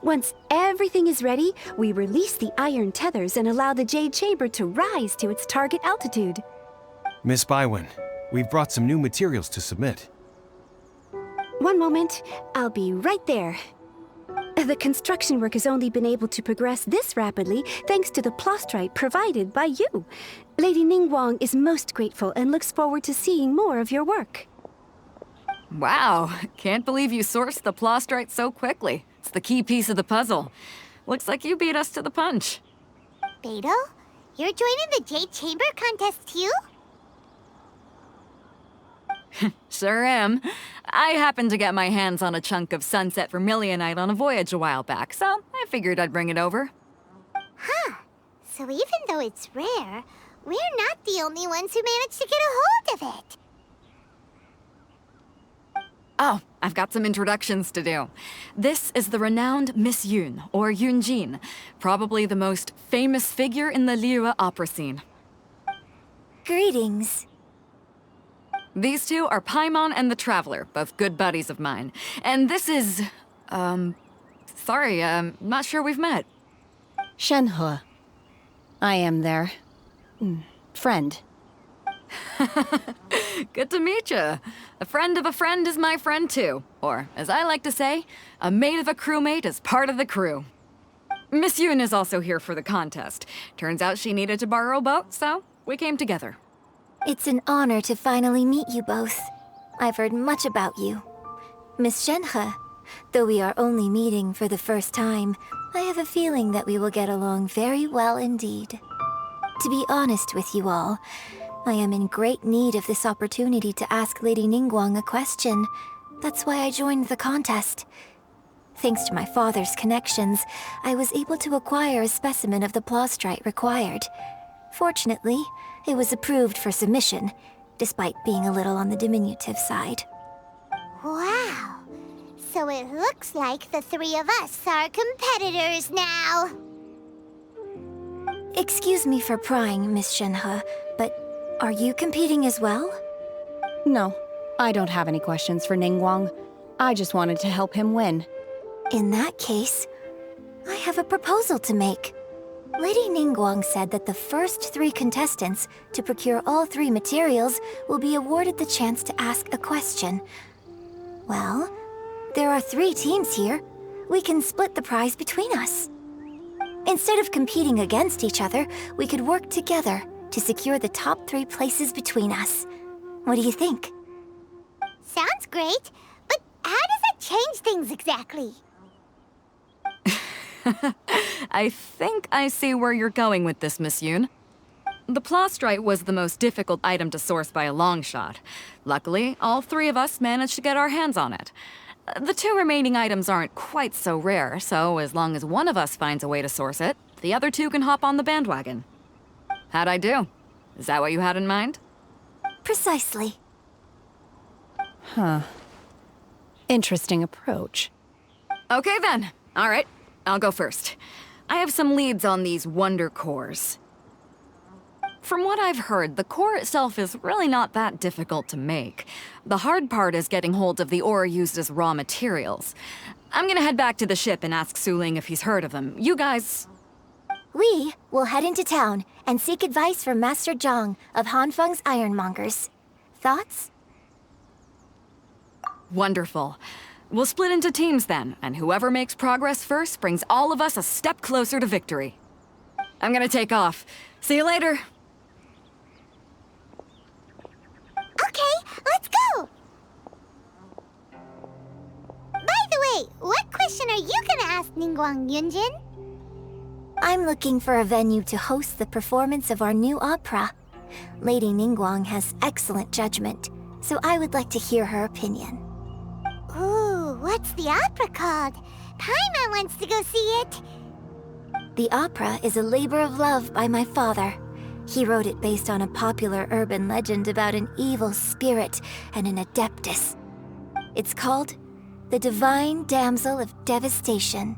Once everything is ready, we release the iron tethers and allow the Jade Chamber to rise to its target altitude. Miss Bywin, we've brought some new materials to submit. One moment, I'll be right there. The construction work has only been able to progress this rapidly thanks to the plastrite provided by you. Lady Ningguang is most grateful and looks forward to seeing more of your work. Wow, can't believe you sourced the plastrite so quickly. It's the key piece of the puzzle. Looks like you beat us to the punch. Beto, you're joining the Jade Chamber contest too? Sure am. I happened to get my hands on a chunk of Sunset Vermilionite on a voyage a while back, so I figured I'd bring it over. Huh. So even though it's rare, we're not the only ones who managed to get a hold of it. Oh, I've got some introductions to do. This is the renowned Miss Yun, or Yun Jin, probably the most famous figure in the Liyue opera scene. Greetings. These 2 are Paimon and the Traveler, both good buddies of mine. And this is... sorry, not sure we've met. Shenhe. I am their... friend. Good to meet you. A friend of a friend is my friend too. Or, as I like to say, a mate of a crewmate is part of the crew. Miss Yun is also here for the contest. Turns out she needed to borrow a boat, so we came together. It's an honor to finally meet you both. I've heard much about you. Miss Shenhe, though we are only meeting for the first time, I have a feeling that we will get along very well indeed. To be honest with you all, I am in great need of this opportunity to ask Lady Ningguang a question. That's why I joined the contest. Thanks to my father's connections, I was able to acquire a specimen of the plastrite required. Fortunately, it was approved for submission, despite being a little on the diminutive side. Wow. So it looks like the three of us are competitors now. Excuse me for prying, Miss Shenhe, but are you competing as well? No, I don't have any questions for Ningguang. I just wanted to help him win. In that case, I have a proposal to make. Lady Ningguang said that the first 3 contestants to procure all 3 materials will be awarded the chance to ask a question. Well, there are 3 teams here. We can split the prize between us. Instead of competing against each other, we could work together to secure the top 3 places between us. What do you think? Sounds great, but how does that change things exactly? I think I see where you're going with this, Miss Yun. The plastrite was the most difficult item to source by a long shot. Luckily, all 3 of us managed to get our hands on it. The 2 remaining items aren't quite so rare, so as long as one of us finds a way to source it, the other 2 can hop on the bandwagon. How'd I do? Is that what you had in mind? Precisely. Huh. Interesting approach. Okay then. All right. I'll go first. I have some leads on these wonder cores. From what I've heard, the core itself is really not that difficult to make. The hard part is getting hold of the ore used as raw materials. I'm gonna head back to the ship and ask Su Ling if he's heard of them. You guys... We will head into town and seek advice from Master Zhang of Hanfeng's Ironmongers. Thoughts? Wonderful. We'll split into teams then, and whoever makes progress first brings all of us a step closer to victory. I'm gonna take off. See you later. Okay, let's go! By the way, what question are you gonna ask Ningguang Yunjin? I'm looking for a venue to host the performance of our new opera. Lady Ningguang has excellent judgment, so I would like to hear her opinion. Ooh, what's the opera called? Paimon wants to go see it. The opera is a labor of love by my father. He wrote it based on a popular urban legend about an evil spirit and an adeptus. It's called The Divine Damsel of Devastation.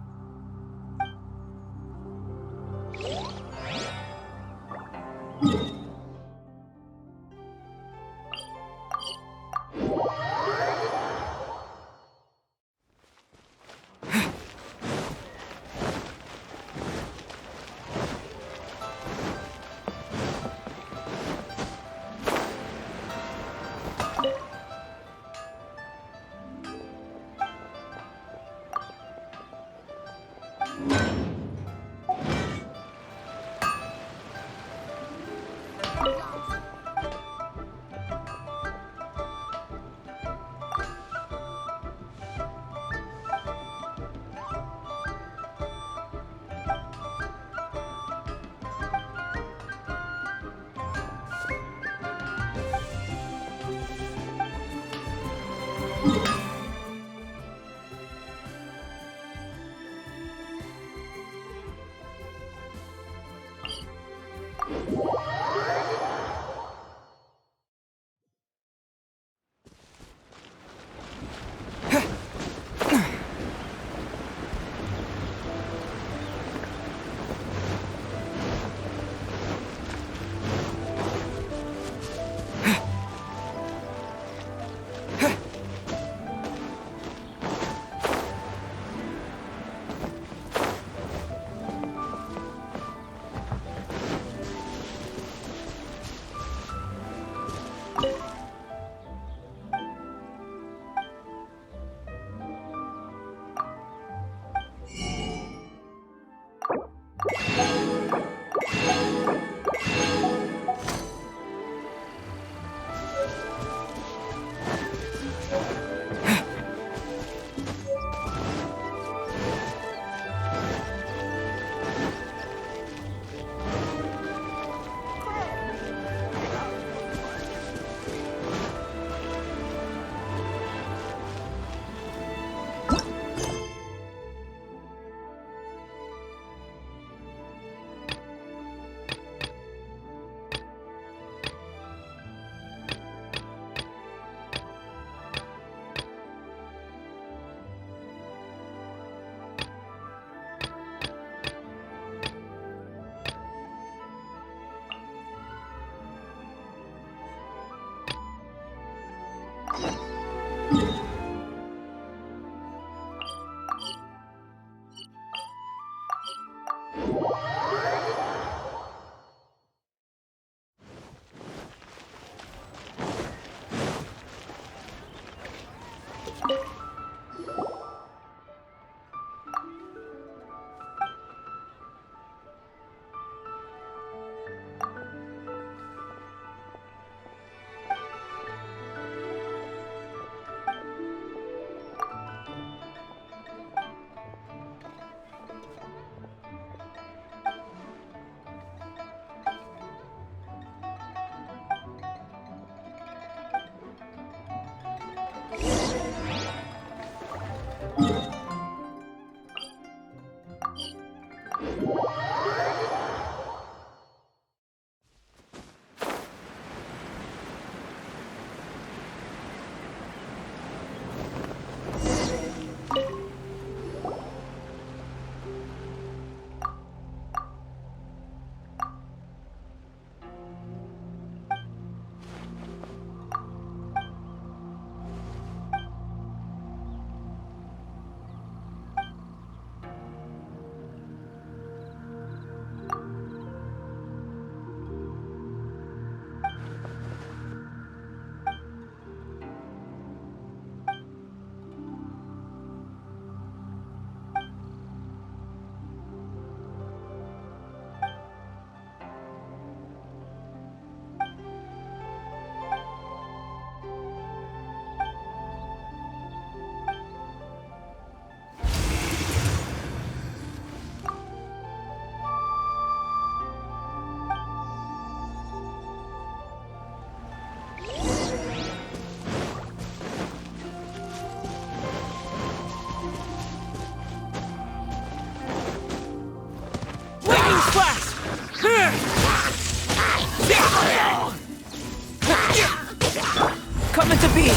class! Coming to be!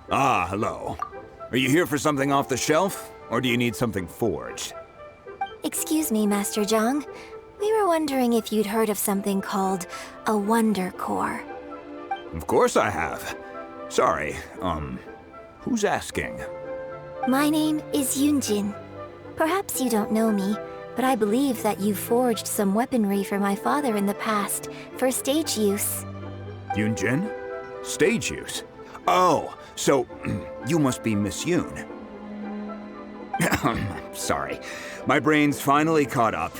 Ah, hello. Are you here for something off the shelf, or do you need something forged? Excuse me, Master Zhang. We were wondering if you'd heard of something called a Wonder Core. Of course I have. Sorry, who's asking? My name is Yun Jin. Perhaps you don't know me, but I believe that you forged some weaponry for my father in the past, for stage use. Yun Jin? Stage use? Oh, so you must be Miss Yun. Sorry, my brain's finally caught up.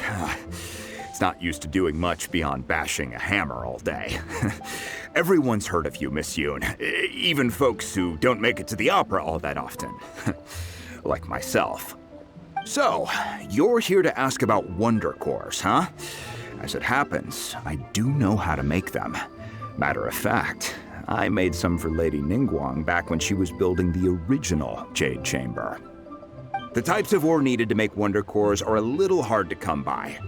It's not used to doing much beyond bashing a hammer all day. Everyone's heard of you, Miss Yun, even folks who don't make it to the opera all that often. Like myself. So, you're here to ask about Wonder Cores, huh? As it happens, I do know how to make them. Matter of fact, I made some for Lady Ningguang back when she was building the original Jade Chamber. The types of ore needed to make Wonder Cores are a little hard to come by.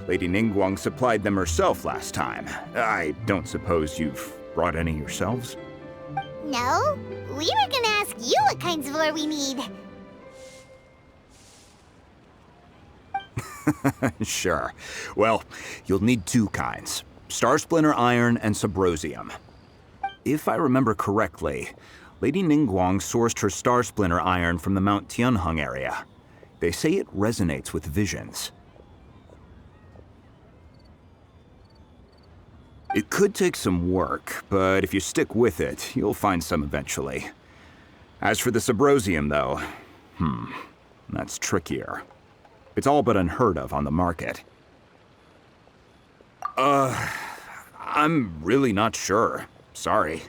Lady Ningguang supplied them herself last time. I don't suppose you've brought any yourselves? No, we were gonna ask you what kinds of ore we need. Sure. Well, you'll need two kinds. Star Splinter Iron and Subrosium. If I remember correctly, Lady Ningguang sourced her Star Splinter iron from the Mount Tianheng area. They say it resonates with visions. It could take some work, but if you stick with it, you'll find some eventually. As for the Subrosium, though, that's trickier. It's all but unheard of on the market. I'm really not sure. Sorry.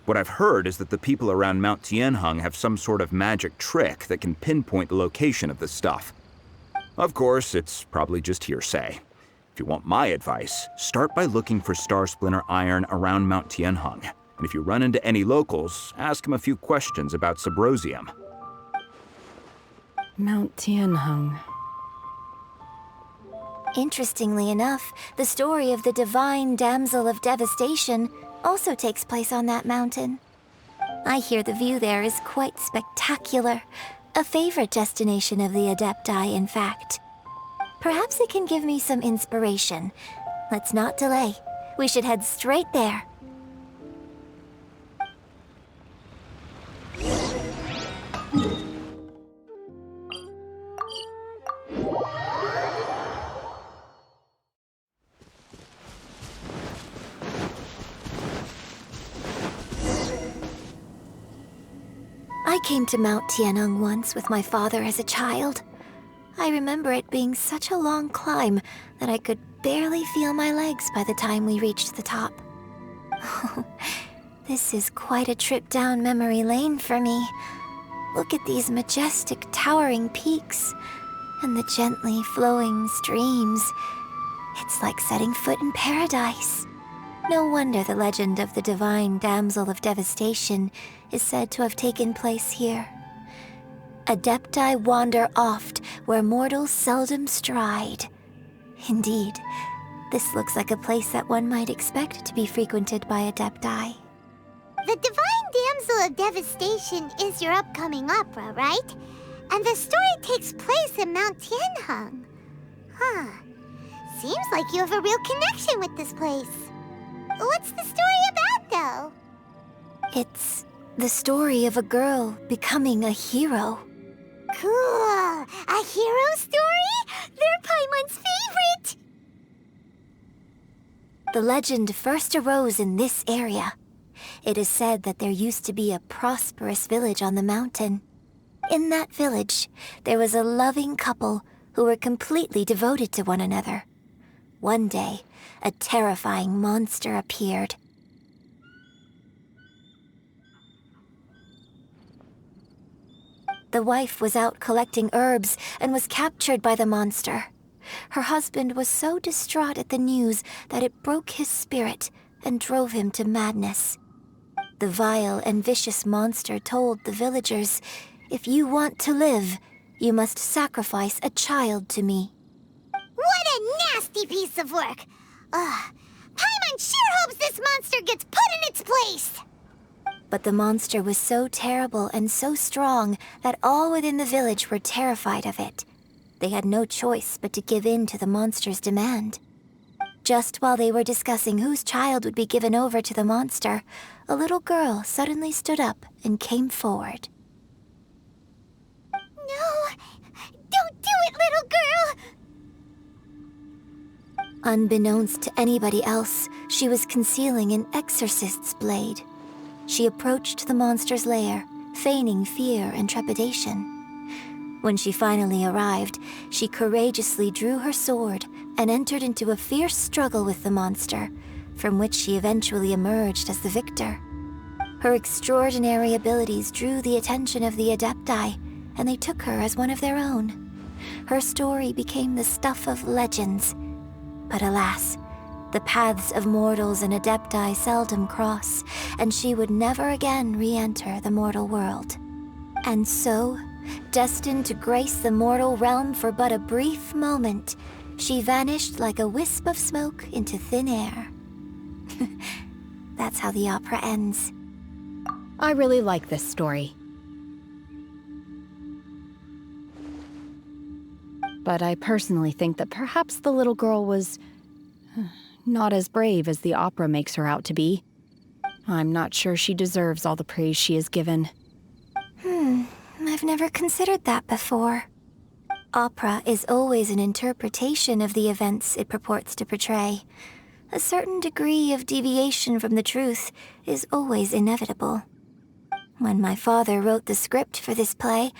What I've heard is that the people around Mount Tianheng have some sort of magic trick that can pinpoint the location of the stuff. Of course, it's probably just hearsay. If you want my advice, start by looking for Star Splinter iron around Mount Tianheng. And if you run into any locals, ask them a few questions about Subrosium. Mount Tianheng. Interestingly enough, the story of the divine damsel of devastation also takes place on that mountain. I hear the view there is quite spectacular. A favorite destination of the Adepti, in fact. Perhaps it can give me some inspiration. Let's not delay. We should head straight there. I came to Mount Tianheng once with my father as a child. I remember it being such a long climb that I could barely feel my legs by the time we reached the top. This is quite a trip down memory lane for me. Look at these majestic, towering peaks and the gently flowing streams. It's like setting foot in paradise. No wonder the legend of the divine damsel of devastation is said to have taken place here. Adepti wander oft where mortals seldom stride. Indeed, this looks like a place that one might expect to be frequented by Adepti. The Divine Damsel of Devastation is your upcoming opera, right? And the story takes place in Mount Tianheng. Seems like you have a real connection with this place. What's the story about, though? It's the story of a girl becoming a hero. Cool! A hero story? They're Paimon's favorite! The legend first arose in this area. It is said that there used to be a prosperous village on the mountain. In that village, there was a loving couple who were completely devoted to one another. One day, a terrifying monster appeared. The wife was out collecting herbs and was captured by the monster. Her husband was so distraught at the news that it broke his spirit and drove him to madness. The vile and vicious monster told the villagers, "If you want to live, you must sacrifice a child to me." What a nasty piece of work! Paimon sure hopes this monster gets put in its place! But the monster was so terrible and so strong that all within the village were terrified of it. They had no choice but to give in to the monster's demand. Just while they were discussing whose child would be given over to the monster, a little girl suddenly stood up and came forward. No! Don't do it, little girl! Unbeknownst to anybody else, she was concealing an exorcist's blade. She approached the monster's lair, feigning fear and trepidation. When she finally arrived, she courageously drew her sword and entered into a fierce struggle with the monster, from which she eventually emerged as the victor. Her extraordinary abilities drew the attention of the Adepti, and they took her as one of their own. Her story became the stuff of legends. But alas, the paths of mortals and Adepti seldom cross, and she would never again re-enter the mortal world. And so, destined to grace the mortal realm for but a brief moment, she vanished like a wisp of smoke into thin air. That's how the opera ends. I really like this story. But I personally think that perhaps the little girl was not as brave as the opera makes her out to be. I'm not sure she deserves all the praise she is given. I've never considered that before. Opera is always an interpretation of the events it purports to portray. A certain degree of deviation from the truth is always inevitable. When my father wrote the script for this play,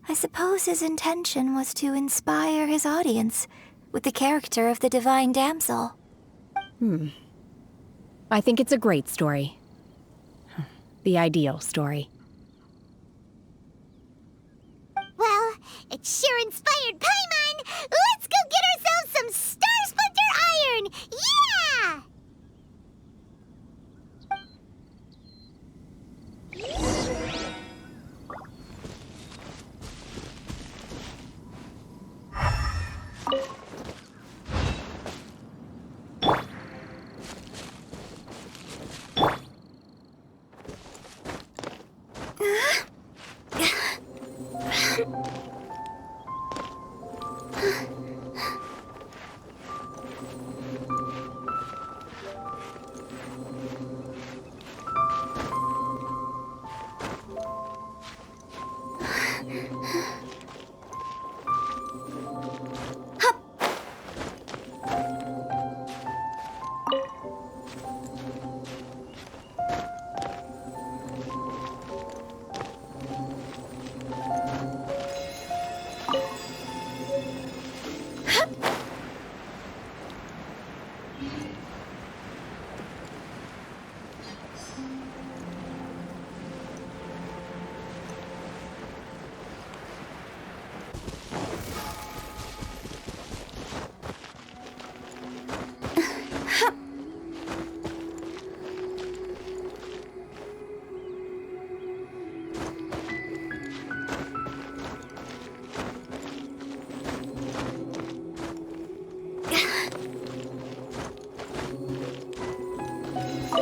I suppose his intention was to inspire his audience with the character of the divine damsel. I think it's a great story. The ideal story. Well, it sure inspired Paimon! Let's go get ourselves some Star Splinter Iron! Yeah!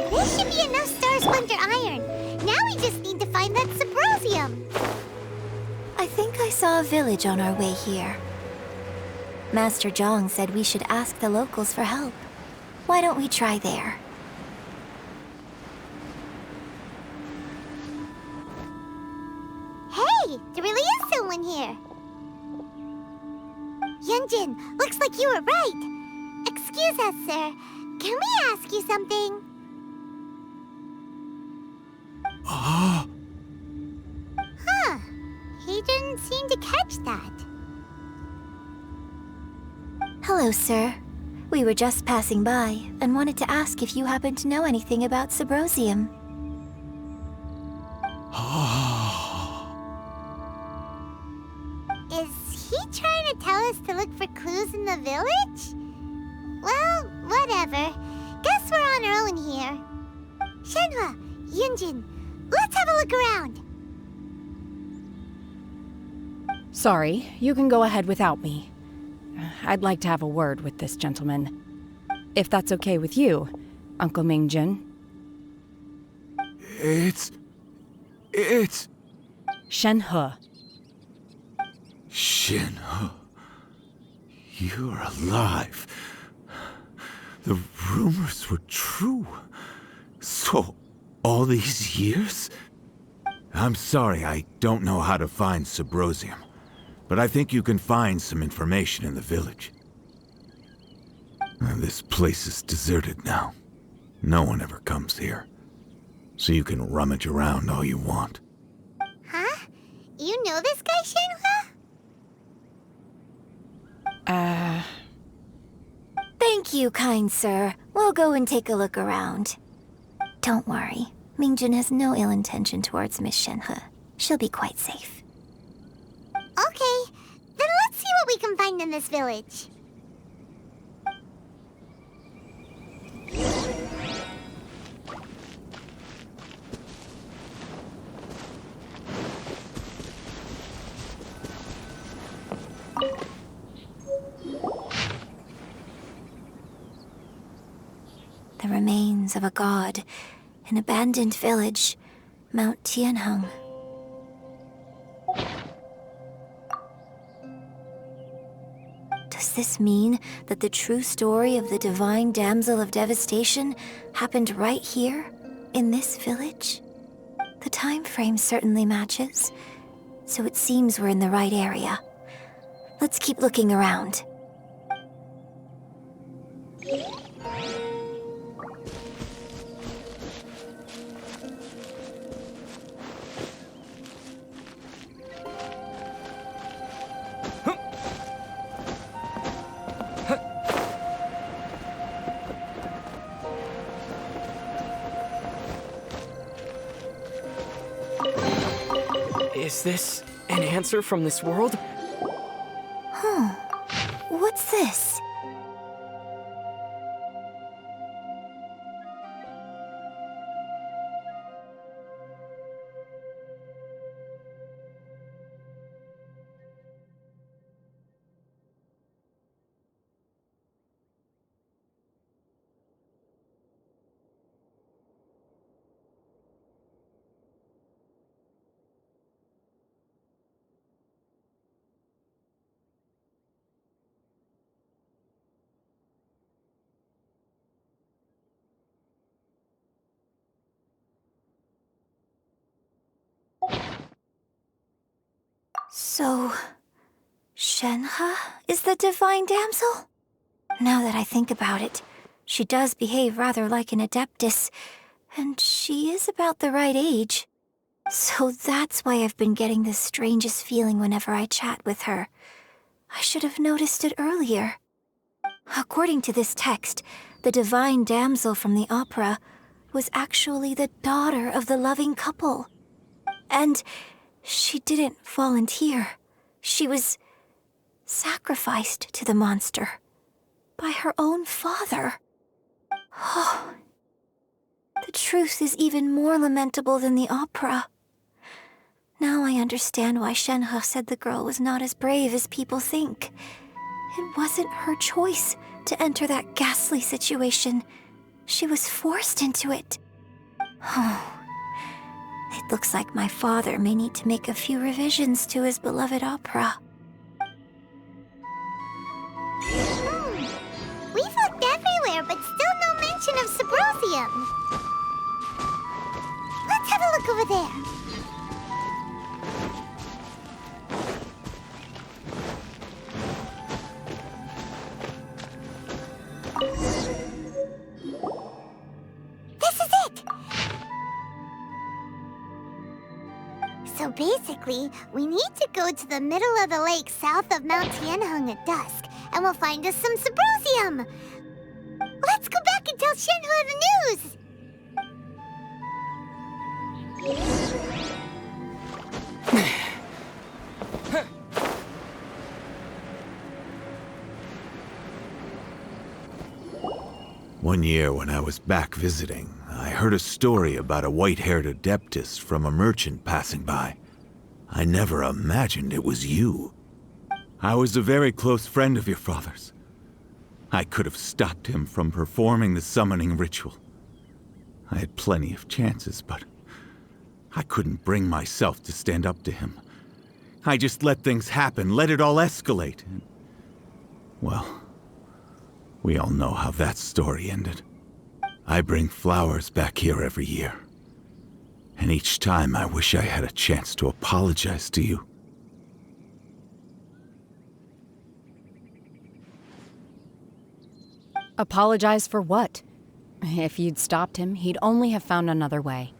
This should be enough Star Splinter Iron. Now we just need to find that Subrosium. I think I saw a village on our way here. Master Zhang said we should ask the locals for help. Why don't we try there? Hey, there really is someone here. Yunjin, looks like you were right. Excuse us, sir. Can we ask you something? Huh. He didn't seem to catch that. Hello, sir. We were just passing by and wanted to ask if you happen to know anything about Subrosium. Is he trying to tell us to look for clues in the village? Well, whatever. Guess we're on our own here. Shenhe, Yunjin, let's have a look around. Sorry, you can go ahead without me. I'd like to have a word with this gentleman. If that's okay with you, Uncle Mingjin. It's... Shenhe. Shenhe. You're alive. The rumors were true. So, all these years? I'm sorry, I don't know how to find Subrosium, but I think you can find some information in the village. This place is deserted now. No one ever comes here. So you can rummage around all you want. Huh? You know this guy, Shenhe? Thank you, kind sir. We'll go and take a look around. Don't worry. Mingjin has no ill intention towards Miss Shenhe. She'll be quite safe. Okay, then let's see what we can find in this village. The remains of a god, an abandoned village, Mount Tianheng. Does this mean that the true story of the divine damsel of devastation happened right here, In this village? The time frame certainly matches, so it seems we're in the right area. Let's keep looking around. Is this an answer from this world? Huh. What's this? So, Shenhe is the divine damsel? Now that I think about it, she does behave rather like an adeptus, and she is about the right age. So that's why I've been getting the strangest feeling whenever I chat with her. I should have noticed it earlier. According to this text, the divine damsel from the opera was actually the daughter of the loving couple. And she didn't volunteer. She was sacrificed to the monster by her own father. Oh, the truth is even more lamentable than the opera. Now I understand why Shenhe said the girl was not as brave as people think. It wasn't her choice to enter that ghastly situation. She was forced into it. Oh. It looks like my father may need to make a few revisions to his beloved opera. We've looked everywhere, but still no mention of Sabrosium. Let's have a look over there. This is it! So basically, we need to go to the middle of the lake south of Mount Tianheng at dusk, and we'll find us some Sabrosium! Let's go back and tell Shenhe the news! One year when I was back visiting, I heard a story about a white-haired adeptus from a merchant passing by. I never imagined it was you. I was a very close friend of your father's. I could have stopped him from performing the summoning ritual. I had plenty of chances, but I couldn't bring myself to stand up to him. I just let things happen, let it all escalate. And, well, we all know how that story ended. I bring flowers back here every year. And each time I wish I had a chance to apologize to you. Apologize for what? If you'd stopped him, he'd only have found another way.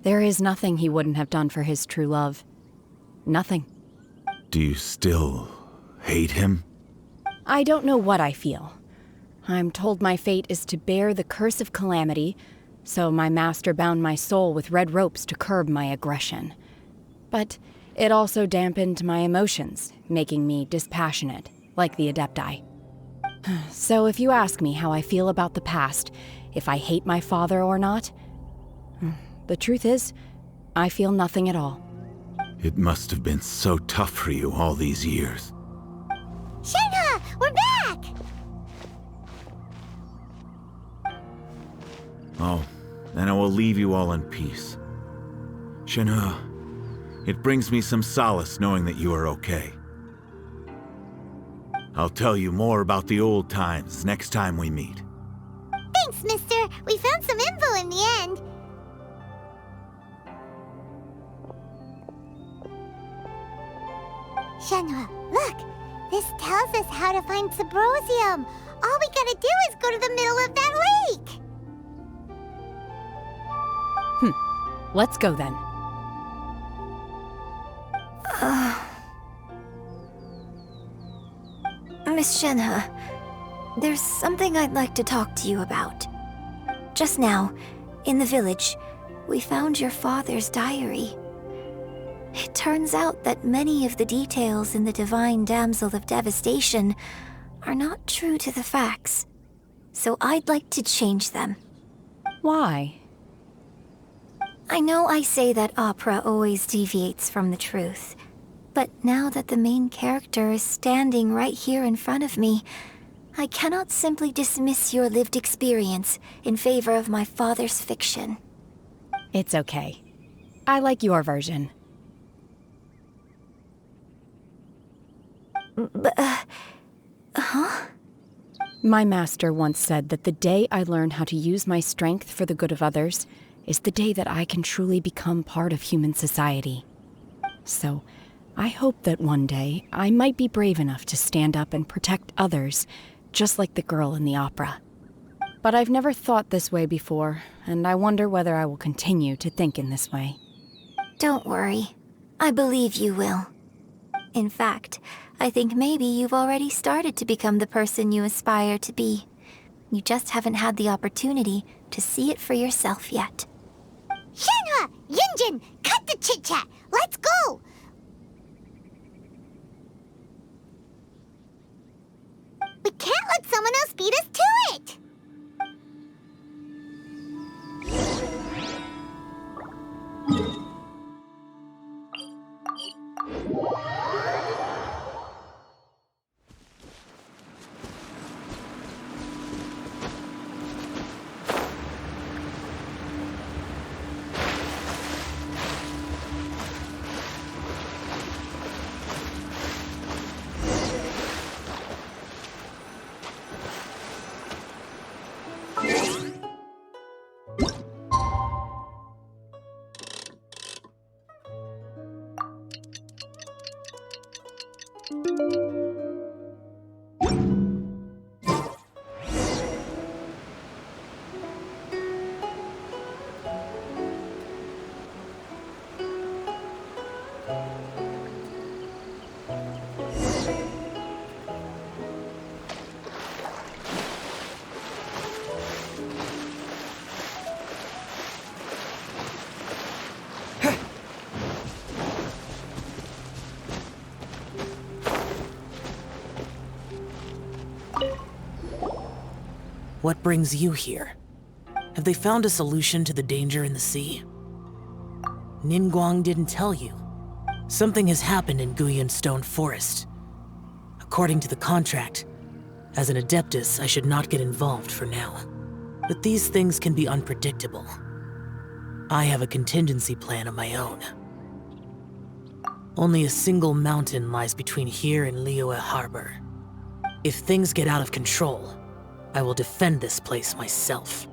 There is nothing he wouldn't have done for his true love. Nothing. Do you still hate him? I don't know what I feel. I'm told my fate is to bear the curse of calamity, so my master bound my soul with red ropes to curb my aggression. But it also dampened my emotions, making me dispassionate, like the Adepti. So if you ask me how I feel about the past, if I hate my father or not, the truth is, I feel nothing at all. It must have been so tough for you all these years. Shenhe, we're back! Oh, then I will leave you all in peace. Shenhe, it brings me some solace knowing that you are okay. I'll tell you more about the old times next time we meet. Thanks, mister. We found some info in the end. Shenhe, look! This tells us how to find Subrosium. All we gotta do is go to the middle of that lake! Let's go then. Miss Shenhe, there's something I'd like to talk to you about. Just now, in the village, we found your father's diary. It turns out that many of the details in the Divine Damsel of Devastation are not true to the facts. So I'd like to change them. Why? I know I say that opera always deviates from the truth, but now that the main character is standing right here in front of me, I cannot simply dismiss your lived experience in favor of my father's fiction. It's okay. I like your version. Huh? My master once said that the day I learn how to use my strength for the good of others is the day that I can truly become part of human society. So, I hope that one day I might be brave enough to stand up and protect others, just like the girl in the opera. But I've never thought this way before, and I wonder whether I will continue to think in this way. Don't worry. I believe you will. In fact, I think maybe you've already started to become the person you aspire to be. You just haven't had the opportunity to see it for yourself yet. Shenhe! Yun Jin! Cut the chit-chat! Let's go! We can't let someone else beat us to it! What brings you here? Have they found a solution to the danger in the sea? Ningguang didn't tell you. Something has happened in Guyan Stone Forest. According to the contract, as an Adeptus, I should not get involved for now. But these things can be unpredictable. I have a contingency plan of my own. Only a single mountain lies between here and Liyue Harbor. If things get out of control, I will defend this place myself.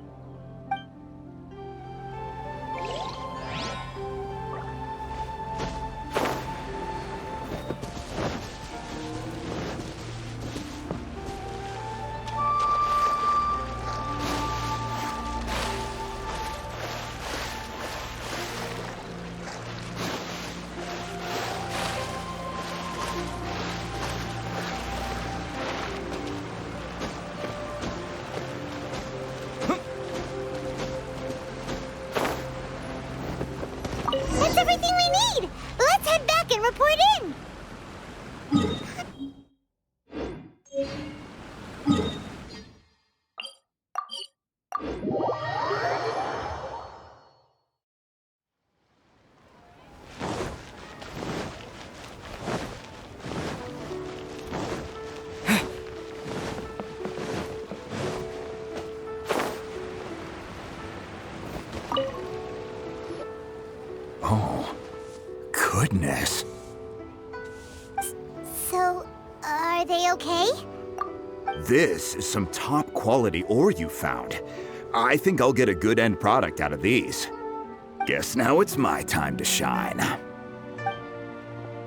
That's everything we need! Let's head back and report in! Oh, goodness. So, are Are they okay? This is some top-quality ore you found. I think I'll get a good end product out of these. Guess now it's my time to shine.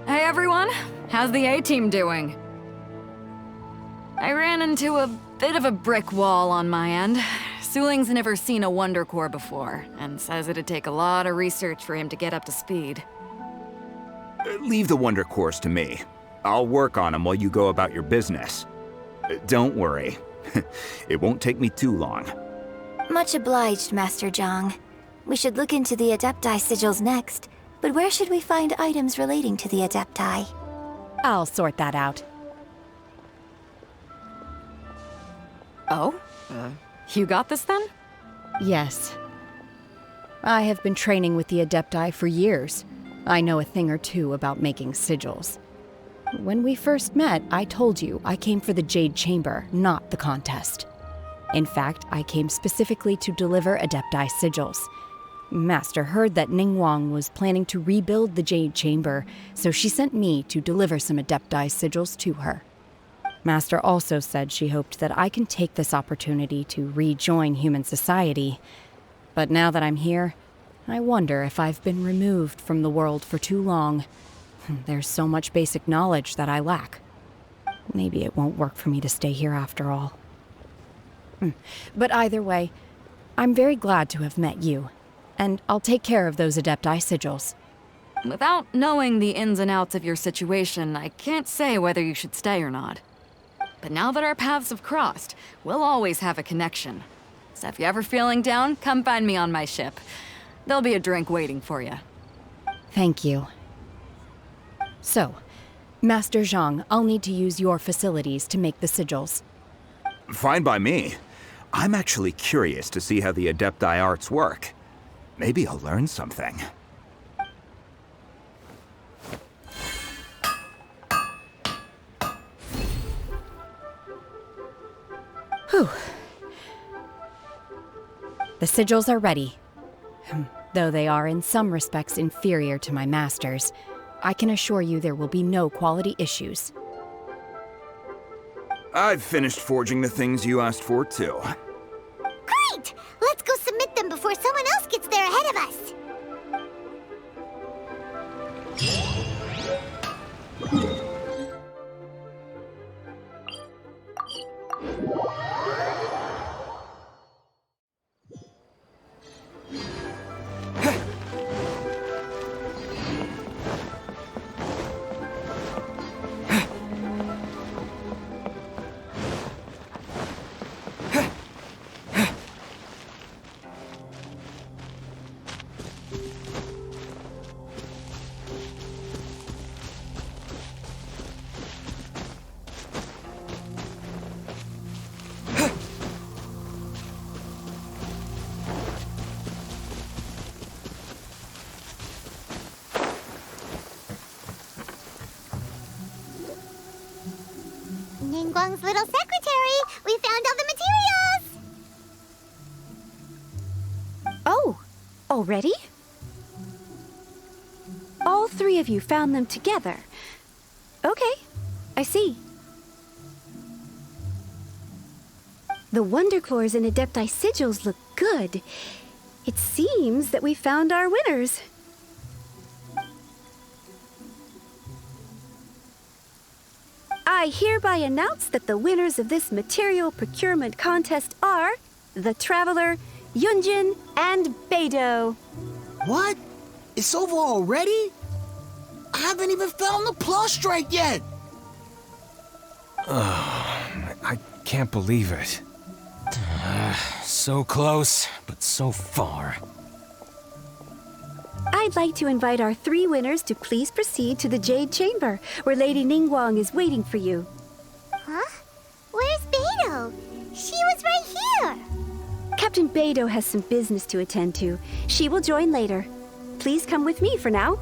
Hey everyone, how's the A-team doing? I ran into a bit of a brick wall on my end. Suling's never seen a Wonder Core before, and says it'd take a lot of research for him to get up to speed. Leave the Wonder Cores to me. I'll work on them while you go about your business. Don't worry. It won't take me too long. Much obliged, Master Zhang. We should look into the Adepti sigils next, but where should we find items relating to the Adepti? I'll sort that out. Oh? You got this then? Yes. I have been training with the Adepti for years. I know a thing or two about making sigils. When we first met, I told you I came for the Jade Chamber, not the contest. In fact, I came specifically to deliver Adepti sigils. Master heard that Ningguang was planning to rebuild the Jade Chamber, so she sent me to deliver some Adepti sigils to her. Master also said she hoped that I can take this opportunity to rejoin human society. But now that I'm here, I wonder if I've been removed from the world for too long. There's so much basic knowledge that I lack. Maybe it won't work for me to stay here after all. But either way, I'm very glad to have met you, and I'll take care of those Adepti sigils. Without knowing the ins and outs of your situation, I can't say whether you should stay or not. But now that our paths have crossed, we'll always have a connection. So if you're ever feeling down, come find me on my ship. There'll be a drink waiting for you. Thank you. So, Master Zhang, I'll need to use your facilities to make the sigils. Fine by me. I'm actually curious to see how the Adepti arts work. Maybe I'll learn something. Whew. The sigils are ready. Though they are in some respects inferior to my master's, I can assure you there will be no quality issues. I've finished forging the things you asked for, too. Great! Let's go submit them before someone else gets there ahead of us. Ningguang's little secretary! We found all the materials! Oh, already? All three of you found them together. Okay, I see. The Wonder Cores and Adepti sigils look good. It seems that we found our winners. I hereby announce that the winners of this material procurement contest are the Traveler, Yun Jin, and Beidou. What? It's over already? I haven't even found the Plustrite yet! I can't believe it. So close, but so far. I'd like to invite our three winners to please proceed to the Jade Chamber, where Lady Ningguang is waiting for you. Huh? Where's Beidou? She was right here! Captain Beidou has some business to attend to. She will join later. Please come with me for now.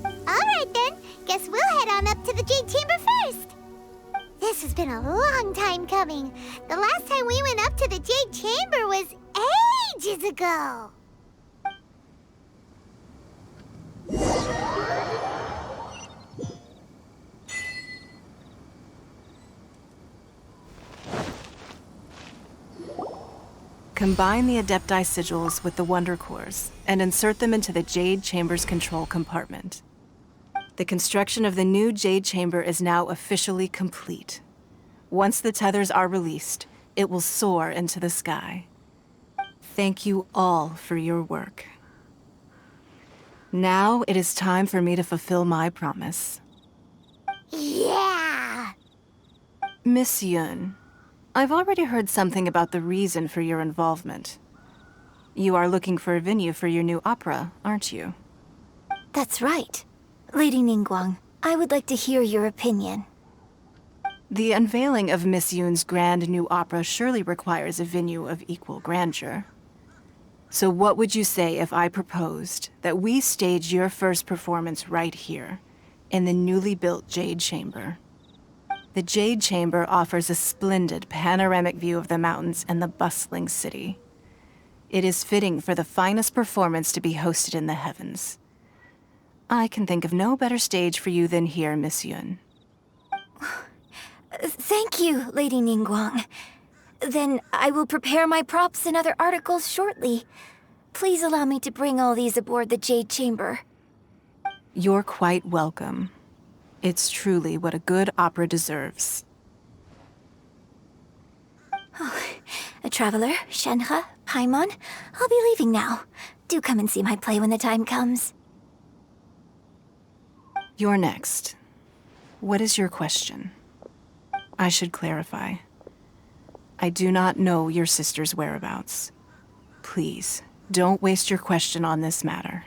Alright then, guess we'll head on up to the Jade Chamber first. This has been a long time coming. The last time we went up to the Jade Chamber was ages ago. Combine the Adepti sigils with the Wonder Cores and insert them into the Jade Chamber's control compartment. The construction of the new Jade Chamber is now officially complete. Once the tethers are released, it will soar into the sky. Thank you all for your work. Now it is time for me to fulfill my promise. Yeah! Miss Yun, I've already heard something about the reason for your involvement. You are looking for a venue for your new opera, aren't you? That's right. Lady Ningguang, I would like to hear your opinion. The unveiling of Miss Yun's grand new opera surely requires a venue of equal grandeur. So what would you say if I proposed that we stage your first performance right here, in the newly built Jade Chamber? The Jade Chamber offers a splendid panoramic view of the mountains and the bustling city. It is fitting for the finest performance to be hosted in the heavens. I can think of no better stage for you than here, Miss Yun. Thank you, Lady Ningguang. Then I will prepare my props and other articles shortly. Please allow me to bring all these aboard the Jade Chamber. You're quite welcome. It's truly what a good opera deserves. A traveler, Shenhe, Paimon, I'll be leaving now. Do come and see my play when the time comes. You're next. What is your question? I should clarify. I do not know your sister's whereabouts. Please, don't waste your question on this matter.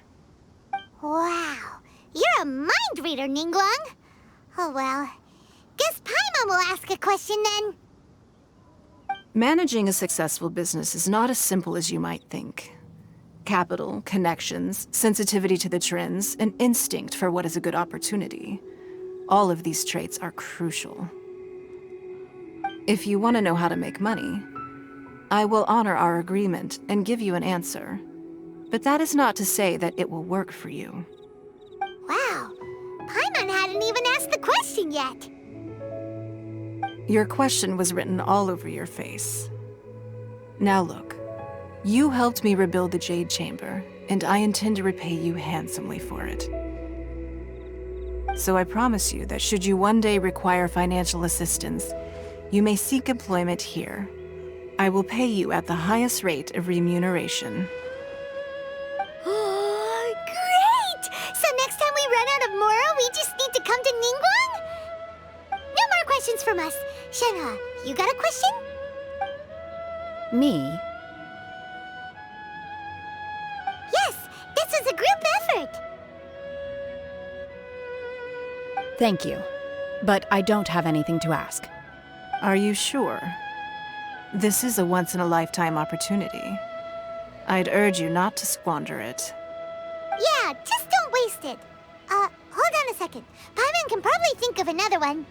Wow, you're a mind reader, Ningguang. Oh well, guess Paimon will ask a question then. Managing a successful business is not as simple as you might think. Capital, connections, sensitivity to the trends, and instinct for what is a good opportunity. All of these traits are crucial. If you want to know how to make money, I will honor our agreement and give you an answer. But that is not to say that it will work for you. Wow, Paimon hadn't even asked the question yet. Your question was written all over your face. Now look, you helped me rebuild the Jade Chamber, and I intend to repay you handsomely for it. So I promise you that should you one day require financial assistance, you may seek employment here. I will pay you at the highest rate of remuneration. Oh, great! So next time we run out of Mora, we just need to come to Ningguang? No more questions from us. Shenhe, you got a question? Me? Yes, this is a group effort. Thank you. But I don't have anything to ask. Are you sure? This is a once-in-a-lifetime opportunity. I'd urge you not to squander it. Yeah, just don't waste it. Hold on a second. Paimon can probably think of another one.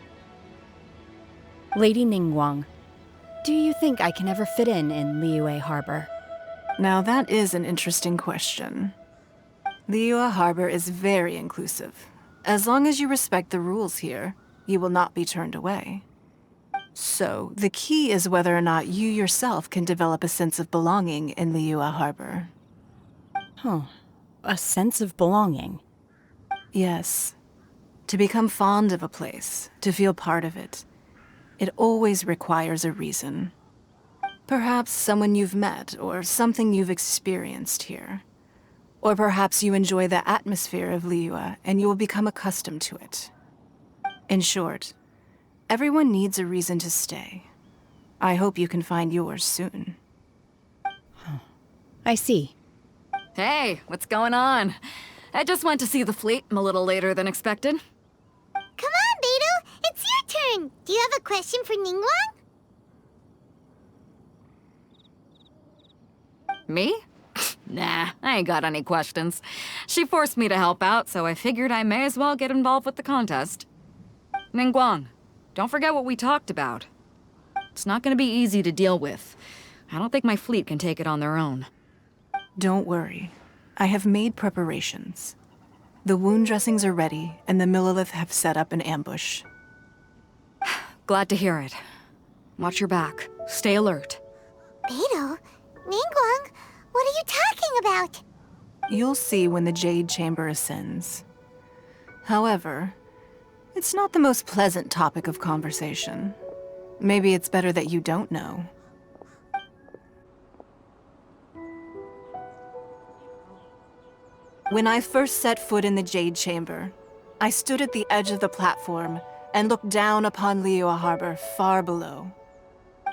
Lady Ningguang, do you think I can ever fit in Liyue Harbor? Now that is an interesting question. Liyue Harbor is very inclusive. As long as you respect the rules here, you will not be turned away. So, the key is whether or not you yourself can develop a sense of belonging in Liyue Harbor. Huh. A sense of belonging? Yes. To become fond of a place, to feel part of it, it always requires a reason. Perhaps someone you've met, or something you've experienced here. Or perhaps you enjoy the atmosphere of Liyue and you will become accustomed to it. In short, everyone needs a reason to stay. I hope you can find yours soon. I see. Hey, what's going on? I just went to see the fleet a little later than expected. Come on, Beidou! It's your turn! Do you have a question for Ningguang? Me? Nah, I ain't got any questions. She forced me to help out, so I figured I may as well get involved with the contest. Ningguang, don't forget what we talked about. It's not gonna be easy to deal with. I don't think my fleet can take it on their own. Don't worry. I have made preparations. The wound dressings are ready, and the Millilith have set up an ambush. Glad to hear it. Watch your back. Stay alert. Beidou, Ningguang, what are you talking about? You'll see when the Jade Chamber ascends. However, it's not the most pleasant topic of conversation. Maybe it's better that you don't know. When I first set foot in the Jade Chamber, I stood at the edge of the platform and looked down upon Liyue Harbor far below.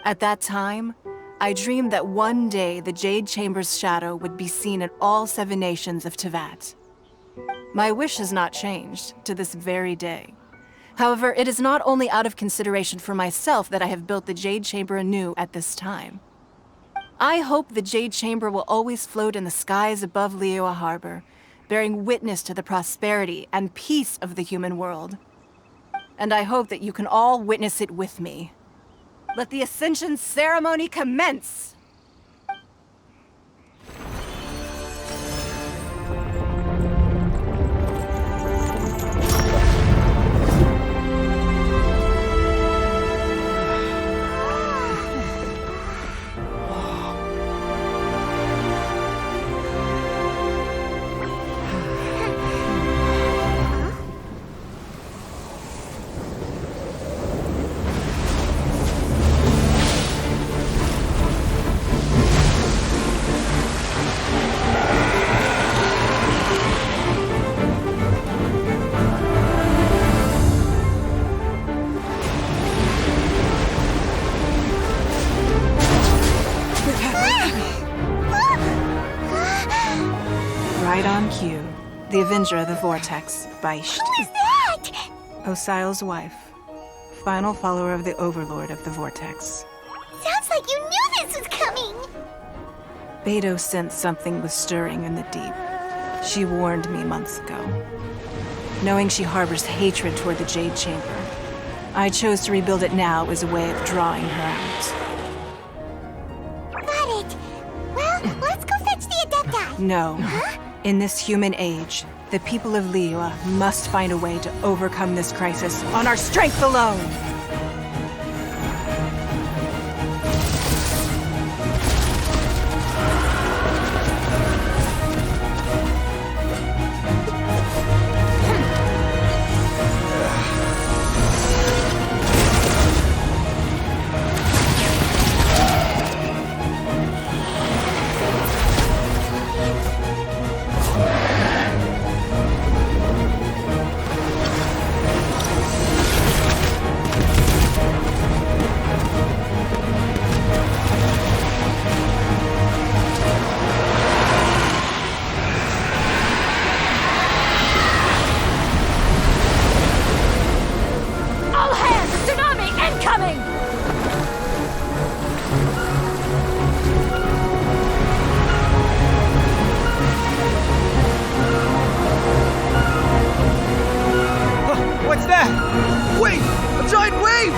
At that time, I dreamed that one day the Jade Chamber's shadow would be seen in all 7 nations of Teyvat. My wish has not changed to this very day. However, it is not only out of consideration for myself that I have built the Jade Chamber anew at this time. I hope the Jade Chamber will always float in the skies above Liyue Harbor, bearing witness to the prosperity and peace of the human world. And I hope that you can all witness it with me. Let the Ascension ceremony commence! Right on cue. The Avenger of the Vortex, Beisht. Who is that? Osial's wife. Final follower of the Overlord of the Vortex. Sounds like you knew this was coming! Beidou sensed something was stirring in the deep. She warned me months ago. Knowing she harbors hatred toward the Jade Chamber, I chose to rebuild it now as a way of drawing her out. Got it. Well, let's go fetch the Adepti. No. Huh? In this human age, the people of Liyue must find a way to overcome this crisis on our strength alone! What's that? Wait! A giant wave!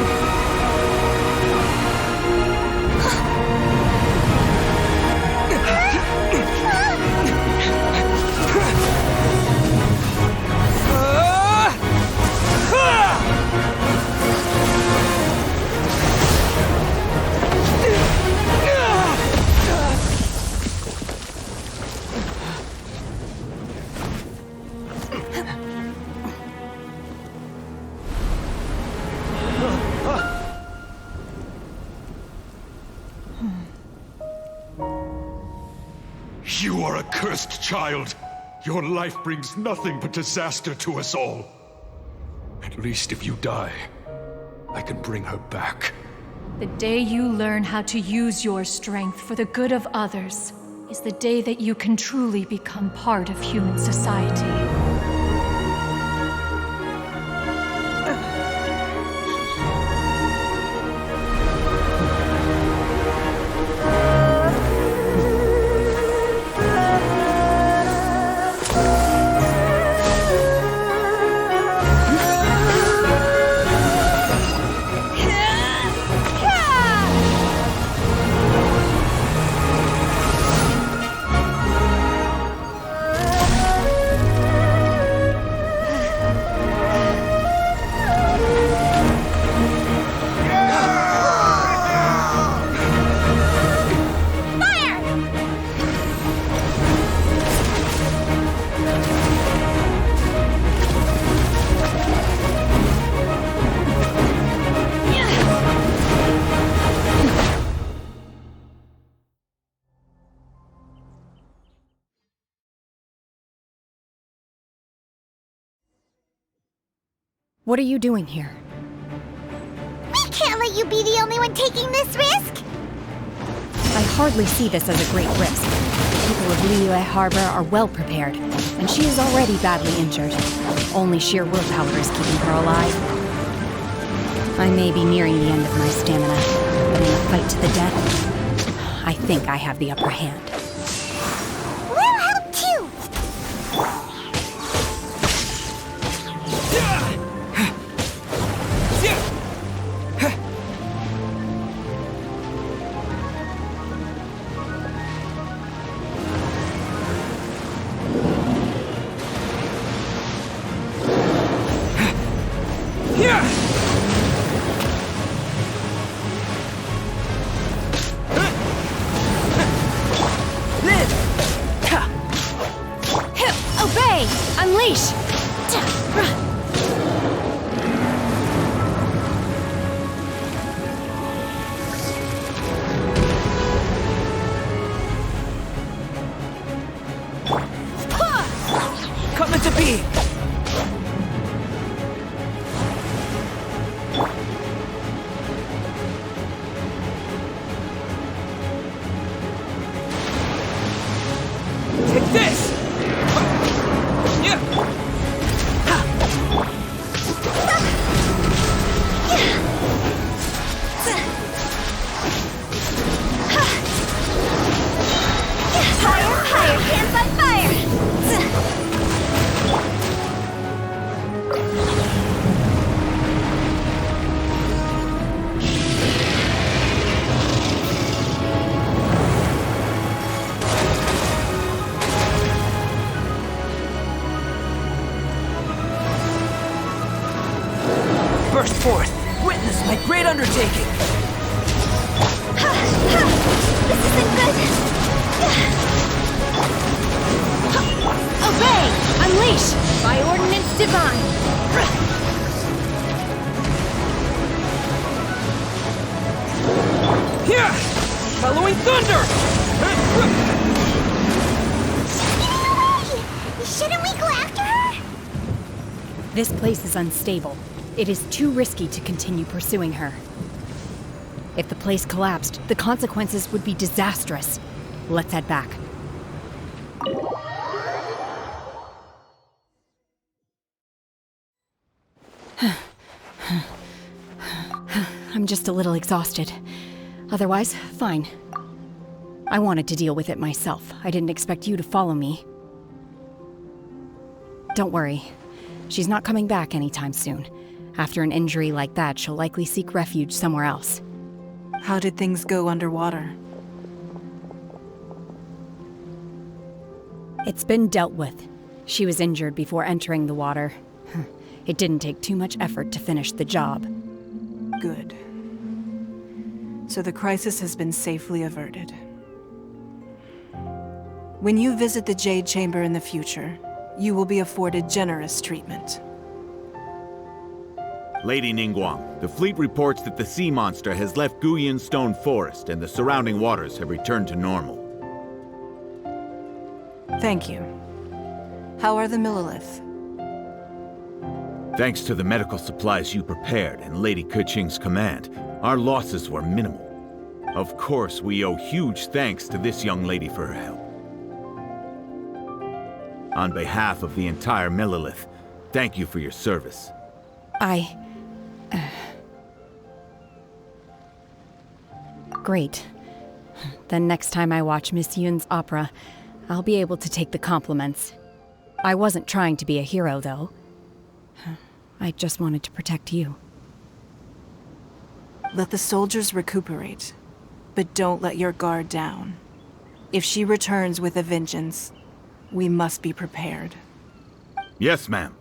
You are a cursed child. Your life brings nothing but disaster to us all. At least if you die, I can bring her back. The day you learn how to use your strength for the good of others is the day that you can truly become part of human society. What are you doing here? We can't let you be the only one taking this risk! I hardly see this as a great risk. The people of Liyue Harbor are well prepared, and she is already badly injured. Only sheer willpower is keeping her alive. I may be nearing the end of my stamina, but in a fight to the death, I think I have the upper hand. We'll help too! Obey! Unleash! Come into being! Take this! Higher, hands on fire! Burst forth! Witness my great undertaking! This isn't good! Obey! Unleash! By ordinance divine! Here! Hallowing thunder! Shouldn't we go after her? This place is unstable. It is too risky to continue pursuing her. If the place collapsed, the consequences would be disastrous. Let's head back. I'm just a little exhausted. Otherwise, fine. I wanted to deal with it myself. I didn't expect you to follow me. Don't worry. She's not coming back anytime soon. After an injury like that, she'll likely seek refuge somewhere else. How did things go underwater? It's been dealt with. She was injured before entering the water. It didn't take too much effort to finish the job. Good. So the crisis has been safely averted. When you visit the Jade Chamber in the future, you will be afforded generous treatment. Lady Ningguang, the fleet reports that the sea monster has left Guyun Stone Forest and the surrounding waters have returned to normal. Thank you. How are the Millilith? Thanks to the medical supplies you prepared and Lady Keqing's command, our losses were minimal. Of course, we owe huge thanks to this young lady for her help. On behalf of the entire Millilith, thank you for your service. Great. Then next time I watch Miss Yun's opera, I'll be able to take the compliments. I wasn't trying to be a hero, though. I just wanted to protect you. Let the soldiers recuperate, but don't let your guard down. If she returns with a vengeance, we must be prepared. Yes, ma'am.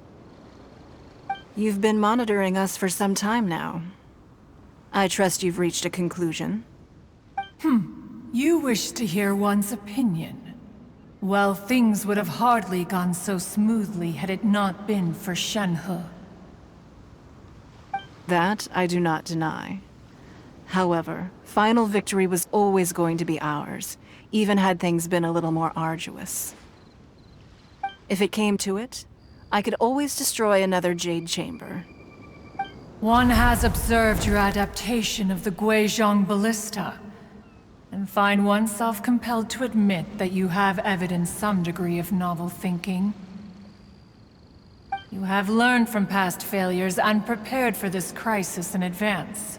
You've been monitoring us for some time now. I trust you've reached a conclusion. You wish to hear one's opinion. Well, things would have hardly gone so smoothly had it not been for Shenhe. That I do not deny. However, final victory was always going to be ours, even had things been a little more arduous. If it came to it, I could always destroy another Jade Chamber. One has observed your adaptation of the Guizhong ballista, and find oneself compelled to admit that you have evidenced some degree of novel thinking. You have learned from past failures and prepared for this crisis in advance.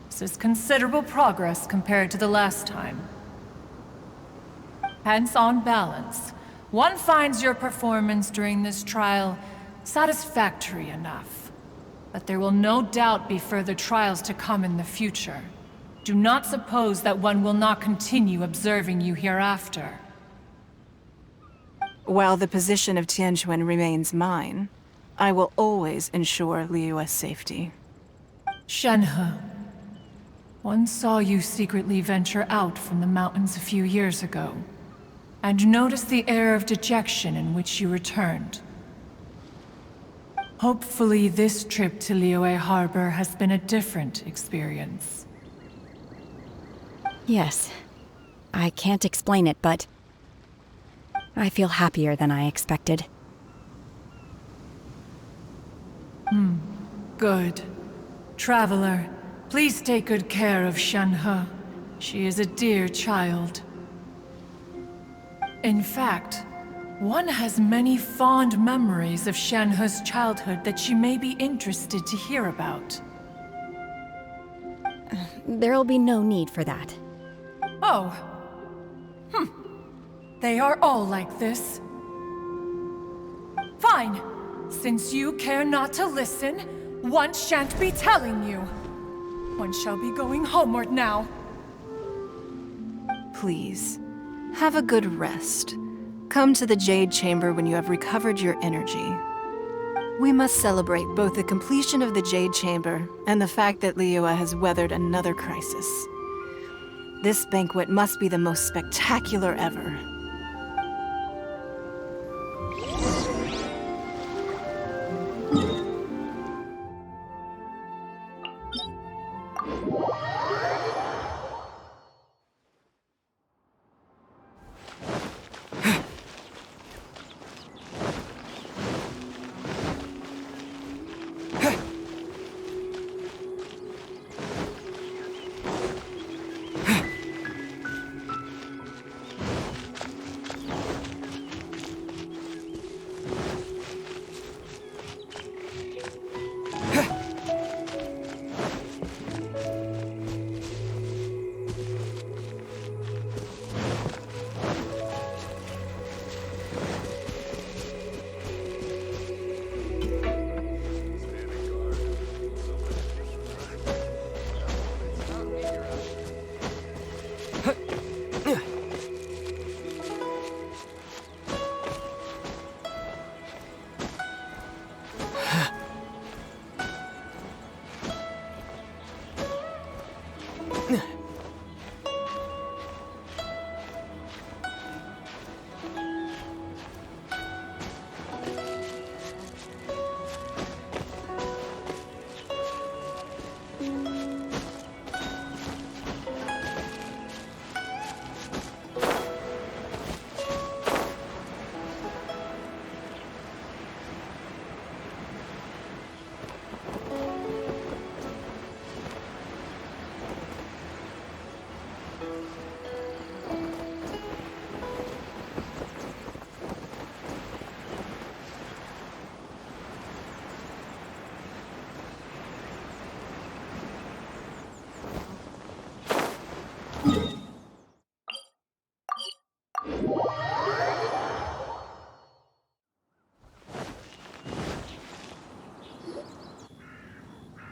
This is considerable progress compared to the last time. Hence, on balance, one finds your performance during this trial satisfactory enough. But there will no doubt be further trials to come in the future. Do not suppose that one will not continue observing you hereafter. While the position of Tianquan remains mine, I will always ensure Liyue's safety. Shenhe, one saw you secretly venture out from the mountains a few years ago, and noticed the air of dejection in which you returned. Hopefully this trip to Liyue Harbor has been a different experience. Yes. I can't explain it, but I feel happier than I expected. Good. Traveler, please take good care of Shenhe. She is a dear child. In fact, one has many fond memories of Shenhe's childhood that she may be interested to hear about. There'll be no need for that. Oh. They are all like this. Fine. Since you care not to listen, one shan't be telling you. One shall be going homeward now. Please, have a good rest. Come to the Jade Chamber when you have recovered your energy. We must celebrate both the completion of the Jade Chamber and the fact that Liyue has weathered another crisis. This banquet must be the most spectacular ever.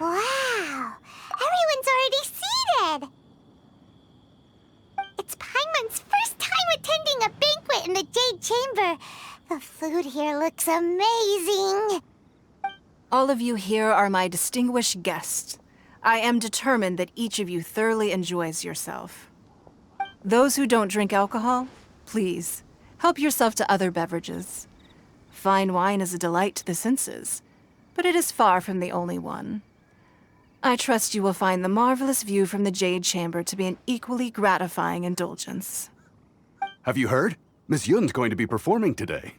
Wow! Everyone's already seated! It's Paimon's first time attending a banquet in the Jade Chamber. The food here looks amazing. All of you here are my distinguished guests. I am determined that each of you thoroughly enjoys yourself. Those who don't drink alcohol, please, help yourself to other beverages. Fine wine is a delight to the senses, but it is far from the only one. I trust you will find the marvelous view from the Jade Chamber to be an equally gratifying indulgence. Have you heard? Miss Yun's going to be performing today.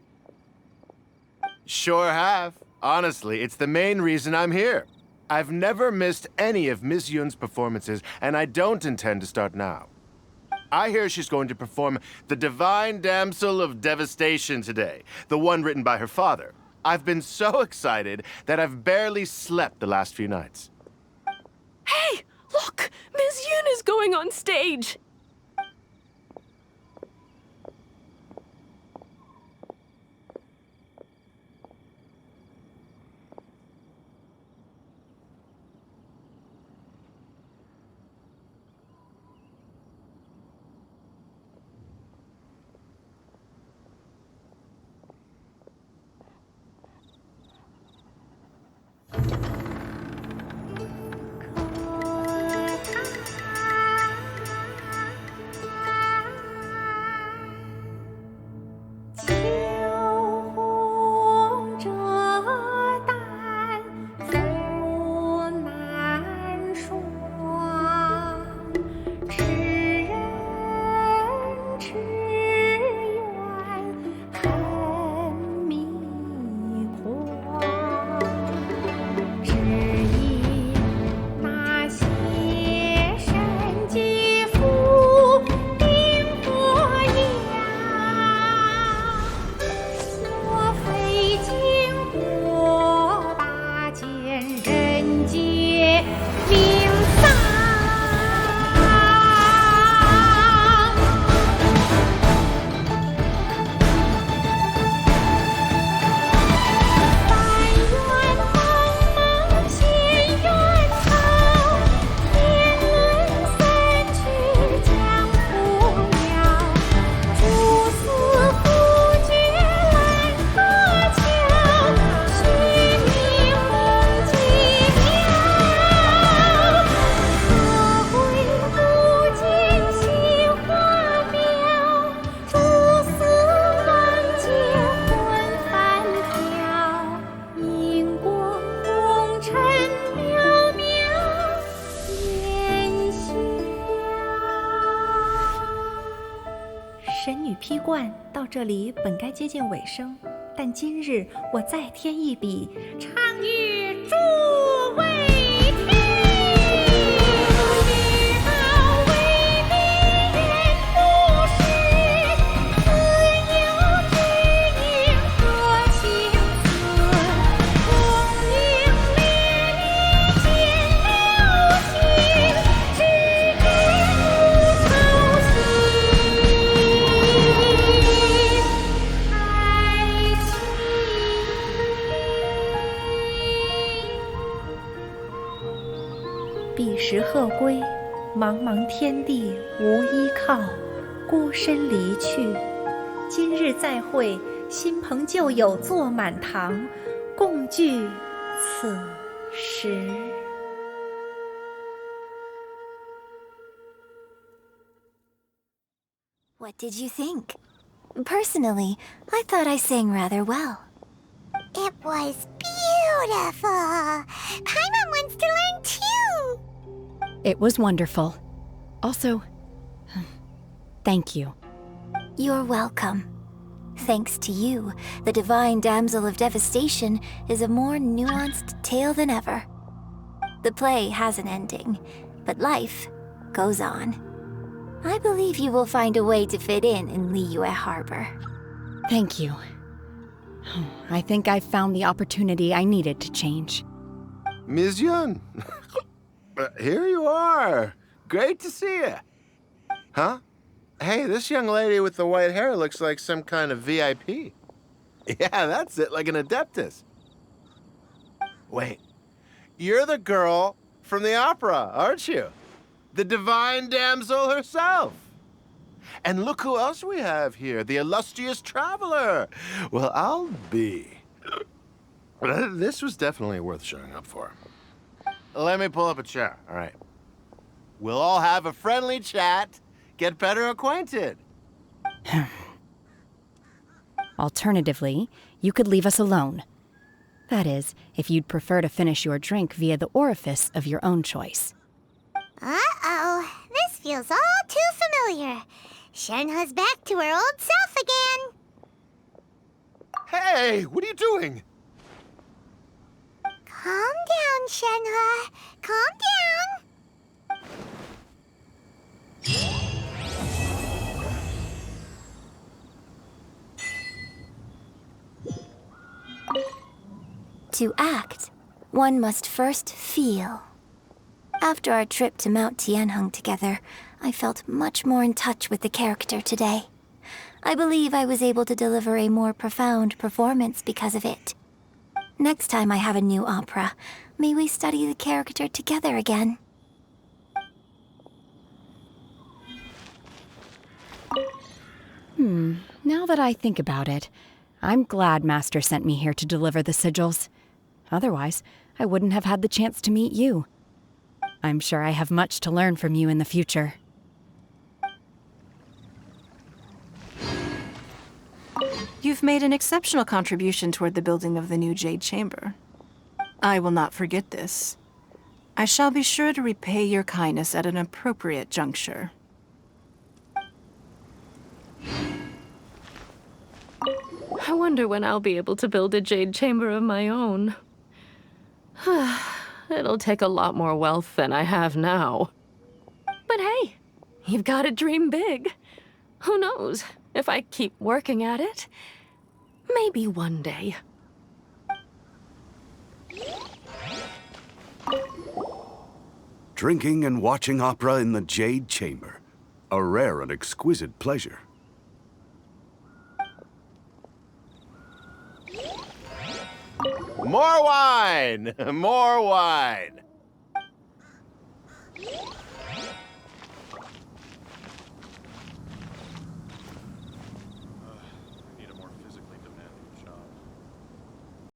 Sure have. Honestly, it's the main reason I'm here. I've never missed any of Ms. Yun's performances, and I don't intend to start now. I hear she's going to perform the Divine Damsel of Devastation today, the one written by her father. I've been so excited that I've barely slept the last few nights. Hey, look! Ms. Yun is going on stage!神女披冠到这里本该接近尾声，但今日我再添一笔，唱与诸位听。彼时鹤归，茫茫天地无依靠，孤身离去。今日再会，新朋旧友坐满堂，共聚此时。What did you think? Personally, I thought I sang rather well. It was beautiful. Paimon wants to learn too. It was wonderful. Also, thank you. You're welcome. Thanks to you, the Divine Damsel of Devastation is a more nuanced tale than ever. The play has an ending, but life goes on. I believe you will find a way to fit in Liyue Harbor. Thank you. I think I've found the opportunity I needed to change. Ms. Yun, here you are. Great to see you. Huh? Hey, this young lady with the white hair looks like some kind of VIP. Yeah, that's it, like an Adeptus. Wait, you're the girl from the opera, aren't you? The Divine Damsel herself. And look who else we have here, the illustrious traveler. Well, I'll be. This was definitely worth showing up for. Let me pull up a chair, all right? We'll all have a friendly chat, get better acquainted. Alternatively, you could leave us alone. That is, if you'd prefer to finish your drink via the orifice of your own choice. Uh-oh, this feels all too familiar. Shenhe's back to her old self again. Hey, what are you doing? Calm down, down, Shenhe. Calm down. To act, one must first feel. After our trip to Mount Tianheng together, I felt much more in touch with the character today. I believe I was able to deliver a more profound performance because of it. Next time I have a new opera, may we study the character together again. Now that I think about it, I'm glad Master sent me here to deliver the sigils. Otherwise, I wouldn't have had the chance to meet you. I'm sure I have much to learn from you in the future. You've made an exceptional contribution toward the building of the new Jade Chamber. I will not forget this. I shall be sure to repay your kindness at an appropriate juncture. I wonder when I'll be able to build a Jade Chamber of my own. It'll take a lot more wealth than I have now. But hey, you've got to dream big. Who knows? If I keep working at it, maybe one day. Drinking and watching opera in the Jade Chamber. A rare and exquisite pleasure. More wine! More wine!